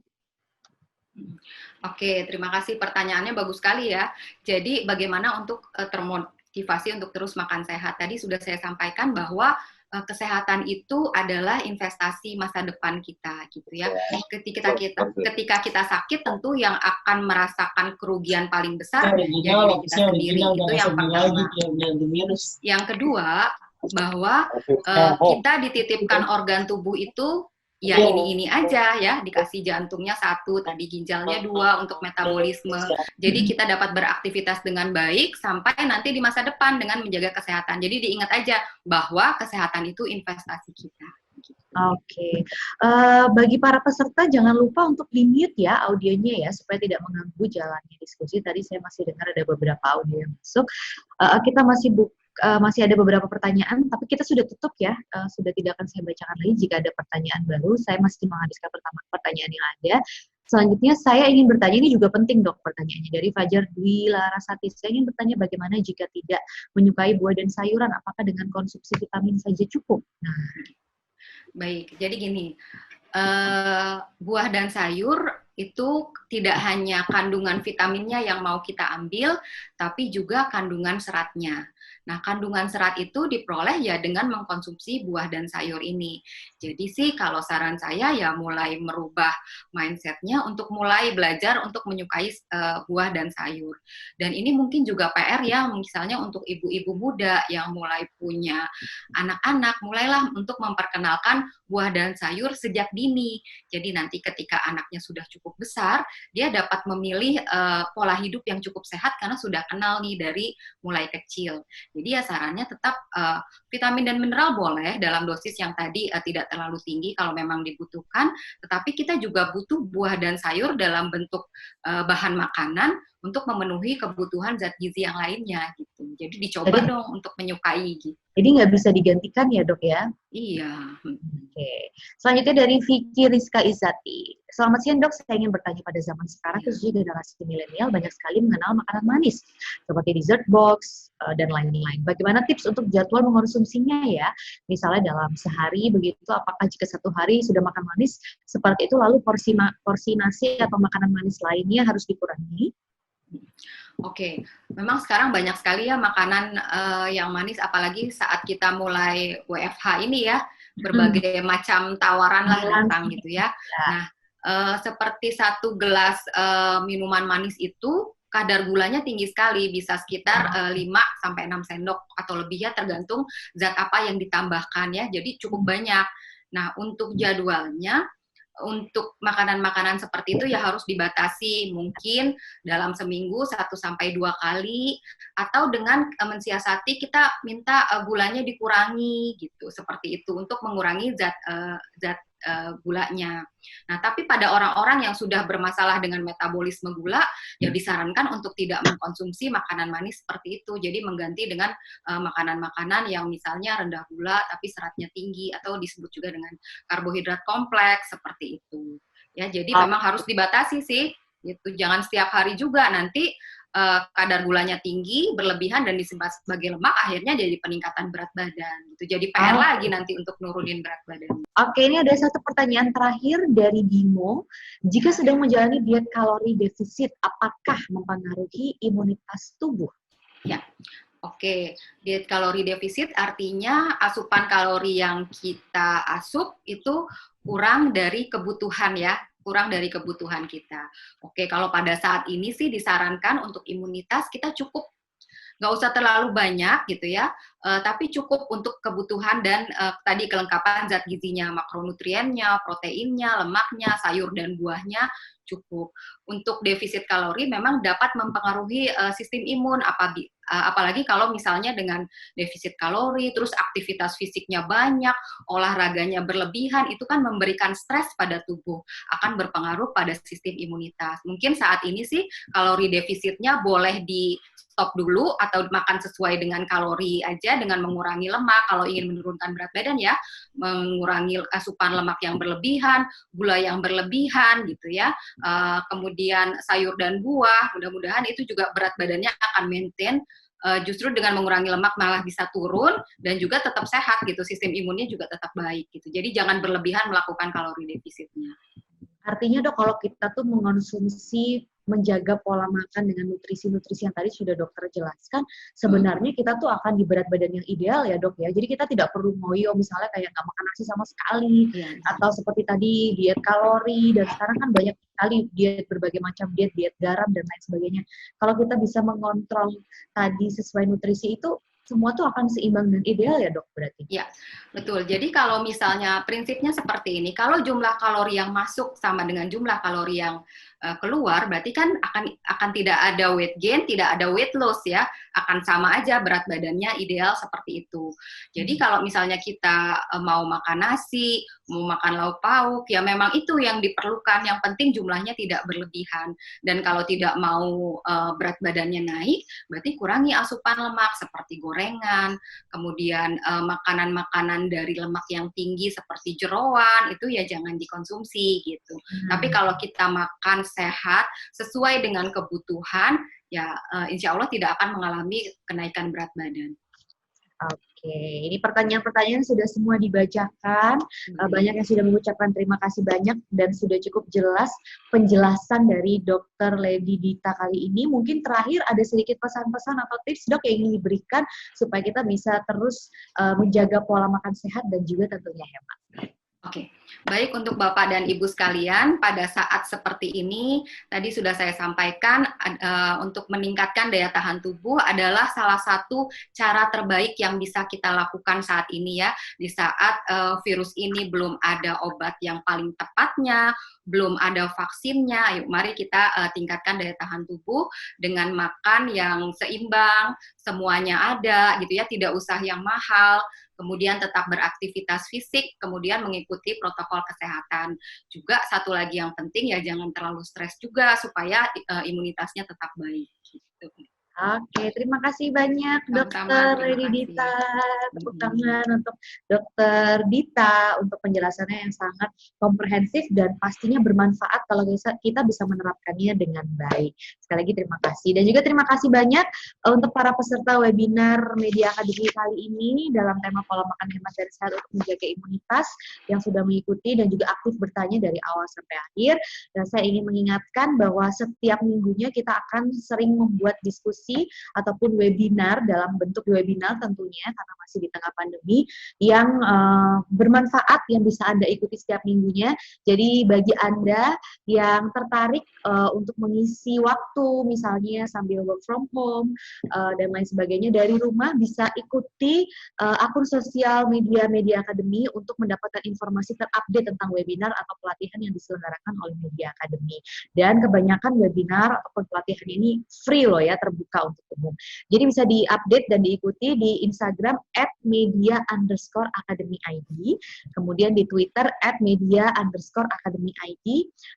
Oke, terima kasih, pertanyaannya bagus sekali ya. Jadi bagaimana untuk termotivasi untuk terus makan sehat? Tadi sudah saya sampaikan bahwa kesehatan itu adalah investasi masa depan kita gitu ya. Ketika kita sakit, tentu yang akan merasakan kerugian paling besar ya diri kita sendiri. Itu yang pertama. Yang kedua, bahwa kita dititipkan organ tubuh itu ya ini aja ya, dikasih jantungnya 1, tadi ginjalnya 2 untuk metabolisme. Jadi kita dapat beraktivitas dengan baik sampai nanti di masa depan dengan menjaga kesehatan. Jadi diingat aja bahwa kesehatan itu investasi kita. Oke. Bagi para peserta jangan lupa untuk di-mute ya audionya ya supaya tidak mengganggu jalannya diskusi. Tadi saya masih dengar ada beberapa audio yang masuk. Kita masih ada beberapa pertanyaan, tapi kita sudah tutup ya, sudah tidak akan saya bacakan lagi. Jika ada pertanyaan baru, saya masih menghabiskan pertanyaan yang ada. Selanjutnya saya ingin bertanya, ini juga penting dok pertanyaannya, dari Fajar Dwi Larasati. Saya ingin bertanya bagaimana jika tidak menyukai buah dan sayuran, apakah dengan konsumsi vitamin saja cukup? Nah, baik, jadi gini, buah dan sayur itu tidak hanya kandungan vitaminnya yang mau kita ambil, tapi juga kandungan seratnya. Nah, kandungan serat itu diperoleh ya dengan mengkonsumsi buah dan sayur ini. Jadi sih kalau saran saya ya mulai merubah mindset-nya untuk mulai belajar untuk menyukai buah dan sayur. Dan ini mungkin juga PR ya, misalnya untuk ibu-ibu muda yang mulai punya anak-anak, mulailah untuk memperkenalkan buah dan sayur sejak dini. Jadi nanti ketika anaknya sudah cukup besar, dia dapat memilih pola hidup yang cukup sehat karena sudah kenal nih dari mulai kecil. Jadi ya sarannya tetap vitamin dan mineral boleh dalam dosis yang tadi tidak terlalu tinggi kalau memang dibutuhkan, tetapi kita juga butuh buah dan sayur dalam bentuk bahan makanan untuk memenuhi kebutuhan zat gizi yang lainnya gitu. Jadi dicoba dong untuk menyukai gitu. Jadi nggak bisa digantikan ya dok ya? Iya. Oke. Selanjutnya dari Vicky Rizka Izati. Selamat siang dok, saya ingin bertanya pada zaman sekarang khususnya generasi milenial banyak sekali mengenal makanan manis seperti dessert box dan lain-lain. Bagaimana tips untuk jadwal mengonsumsinya ya? Misalnya dalam sehari begitu, apakah jika satu hari sudah makan manis seperti itu lalu porsi nasi atau makanan manis lainnya harus dikurangi? Oke, memang sekarang banyak sekali ya makanan yang manis, apalagi saat kita mulai WFH ini ya, berbagai macam tawaran lah datang gitu ya. Nah, seperti satu gelas minuman manis itu kadar gulanya tinggi sekali, bisa sekitar 5-6 sendok atau lebih ya, tergantung zat apa yang ditambahkan ya, jadi cukup banyak. Nah, untuk jadwalnya, untuk makanan-makanan seperti itu ya harus dibatasi, mungkin dalam seminggu 1-2 kali, atau dengan mensiasati kita minta gulanya dikurangi gitu, seperti itu untuk mengurangi zat gulanya. Nah, tapi pada orang-orang yang sudah bermasalah dengan metabolisme gula, ya disarankan untuk tidak mengkonsumsi makanan manis seperti itu. Jadi mengganti dengan makanan-makanan yang misalnya rendah gula tapi seratnya tinggi, atau disebut juga dengan karbohidrat kompleks seperti itu. Ya, jadi memang harus dibatasi sih. Gitu. Jangan setiap hari juga, nanti kadar gulanya tinggi, berlebihan, dan disimpan sebagai lemak, akhirnya jadi peningkatan berat badan. Gitu. Jadi PR lagi nanti untuk nurunin berat badan. Oke, ini ada satu pertanyaan terakhir dari Bimo. Jika sedang menjalani diet kalori defisit, apakah mempengaruhi imunitas tubuh? Ya, oke. Diet kalori defisit artinya asupan kalori yang kita asup itu kurang dari kebutuhan ya, kurang dari kebutuhan kita. Oke, kalau pada saat ini sih disarankan untuk imunitas kita cukup, nggak usah terlalu banyak gitu ya, tapi cukup untuk kebutuhan dan tadi kelengkapan zat gizinya, makronutriennya, proteinnya, lemaknya, sayur dan buahnya cukup. Untuk defisit kalori memang dapat mempengaruhi sistem imun, apalagi kalau misalnya dengan defisit kalori, terus aktivitas fisiknya banyak, olahraganya berlebihan, itu kan memberikan stres pada tubuh, akan berpengaruh pada sistem imunitas. Mungkin saat ini sih kalori defisitnya boleh di stop dulu atau makan sesuai dengan kalori aja dengan mengurangi lemak kalau ingin menurunkan berat badan ya, mengurangi asupan lemak yang berlebihan, gula yang berlebihan gitu ya, kemudian sayur dan buah, mudah-mudahan itu juga berat badannya akan maintain, justru dengan mengurangi lemak malah bisa turun dan juga tetap sehat gitu, sistem imunnya juga tetap baik gitu. Jadi jangan berlebihan melakukan kalori defisitnya. Artinya dok, kalau kita tuh mengonsumsi, menjaga pola makan dengan nutrisi-nutrisi yang tadi sudah dokter jelaskan, sebenarnya kita tuh akan di berat badan yang ideal ya dok ya. Jadi kita tidak perlu ngoyo misalnya kayak nggak makan nasi sama sekali, atau seperti tadi diet kalori, dan sekarang kan banyak sekali diet, berbagai macam diet, diet garam dan lain sebagainya. Kalau kita bisa mengontrol tadi sesuai nutrisi itu, semua tuh akan seimbang dan ideal ya dok berarti? Ya, betul. Jadi kalau misalnya prinsipnya seperti ini, kalau jumlah kalori yang masuk sama dengan jumlah kalori yang keluar, berarti kan akan tidak ada weight gain, tidak ada weight loss ya, akan sama aja berat badannya ideal seperti itu. Jadi kalau misalnya kita mau makan nasi, mau makan lauk pauk, ya memang itu yang diperlukan, yang penting jumlahnya tidak berlebihan. Dan kalau tidak mau berat badannya naik, berarti kurangi asupan lemak seperti gorengan, kemudian makanan-makanan dari lemak yang tinggi seperti jeroan, itu ya jangan dikonsumsi gitu. Tapi kalau kita makan sehat sesuai dengan kebutuhan, ya insya Allah tidak akan mengalami kenaikan berat badan. Oke, ini pertanyaan-pertanyaan sudah semua dibacakan. Banyak yang sudah mengucapkan terima kasih banyak dan sudah cukup jelas penjelasan dari Dr. Lady Dita kali ini. Mungkin terakhir ada sedikit pesan-pesan atau tips dok yang ingin diberikan supaya kita bisa terus menjaga pola makan sehat dan juga tentunya hemat. Oke, baik untuk Bapak dan Ibu sekalian, pada saat seperti ini, tadi sudah saya sampaikan, untuk meningkatkan daya tahan tubuh adalah salah satu cara terbaik yang bisa kita lakukan saat ini ya, di saat virus ini belum ada obat yang paling tepatnya, belum ada vaksinnya. Ayo mari kita tingkatkan daya tahan tubuh dengan makan yang seimbang, semuanya ada gitu ya, tidak usah yang mahal, kemudian tetap beraktivitas fisik, kemudian mengikuti protokol kesehatan. Juga satu lagi yang penting ya jangan terlalu stres juga supaya imunitasnya tetap baik. Gitu. Oke, terima kasih banyak Sama-sama, Dokter terima Lady kasih. Dita. Tepuk tangan untuk Dokter Dita untuk penjelasannya yang sangat komprehensif dan pastinya bermanfaat kalau kita bisa menerapkannya dengan baik. Sekali lagi terima kasih. Dan juga terima kasih banyak untuk para peserta webinar Media Academy kali ini dalam tema pola makan hemat dan sehat untuk menjaga imunitas yang sudah mengikuti dan juga aktif bertanya dari awal sampai akhir. Dan saya ingin mengingatkan bahwa setiap minggunya kita akan sering membuat diskusi ataupun webinar dalam bentuk webinar tentunya karena masih di tengah pandemi yang bermanfaat yang bisa Anda ikuti setiap minggunya. Jadi bagi Anda yang tertarik untuk mengisi waktu misalnya sambil work from home dan lain sebagainya dari rumah bisa ikuti akun sosial Media Academy untuk mendapatkan informasi terupdate tentang webinar atau pelatihan yang diselenggarakan oleh Media Academy. Dan kebanyakan webinar atau pelatihan ini free loh ya, terbuka untuk umum. Jadi bisa diupdate dan diikuti di Instagram @media_academy_id, kemudian di Twitter @media_academy_id,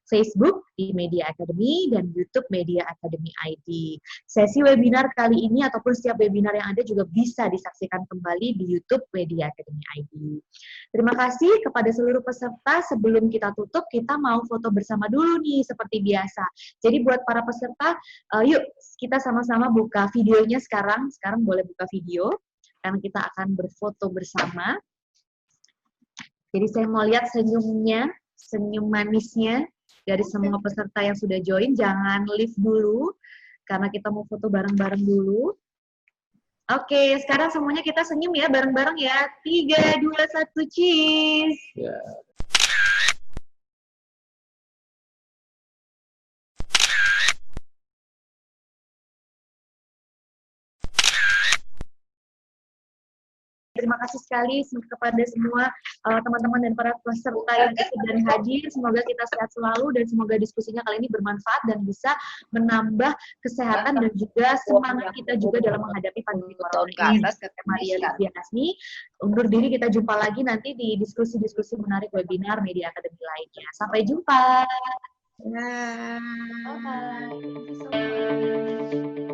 Facebook di Media Academy, dan YouTube Media Academy ID. Sesi webinar kali ini ataupun setiap webinar yang ada juga bisa disaksikan kembali di YouTube Media Academy ID. Terima kasih kepada seluruh peserta. Sebelum kita tutup, kita mau foto bersama dulu nih seperti biasa. Jadi buat para peserta, yuk kita sama-sama buka videonya sekarang. Sekarang boleh buka video, karena kita akan berfoto bersama. Jadi saya mau lihat senyumnya, senyum manisnya dari semua peserta yang sudah join. Jangan leave dulu, karena kita mau foto bareng-bareng dulu. Oke, sekarang semuanya kita senyum ya, bareng-bareng ya. 3, 2, 1, cheese! Terima kasih sekali kepada semua teman-teman dan para peserta yang ikut dan hadir. Semoga kita sehat selalu dan semoga diskusinya kali ini bermanfaat dan bisa menambah kesehatan dan juga semangat kita juga dalam menghadapi pandemi corona ini. Saya Maria Livia Hasni, undur diri, kita jumpa lagi nanti di diskusi-diskusi menarik webinar Media Academy lainnya. Sampai jumpa. Bye-bye. Thank you so much.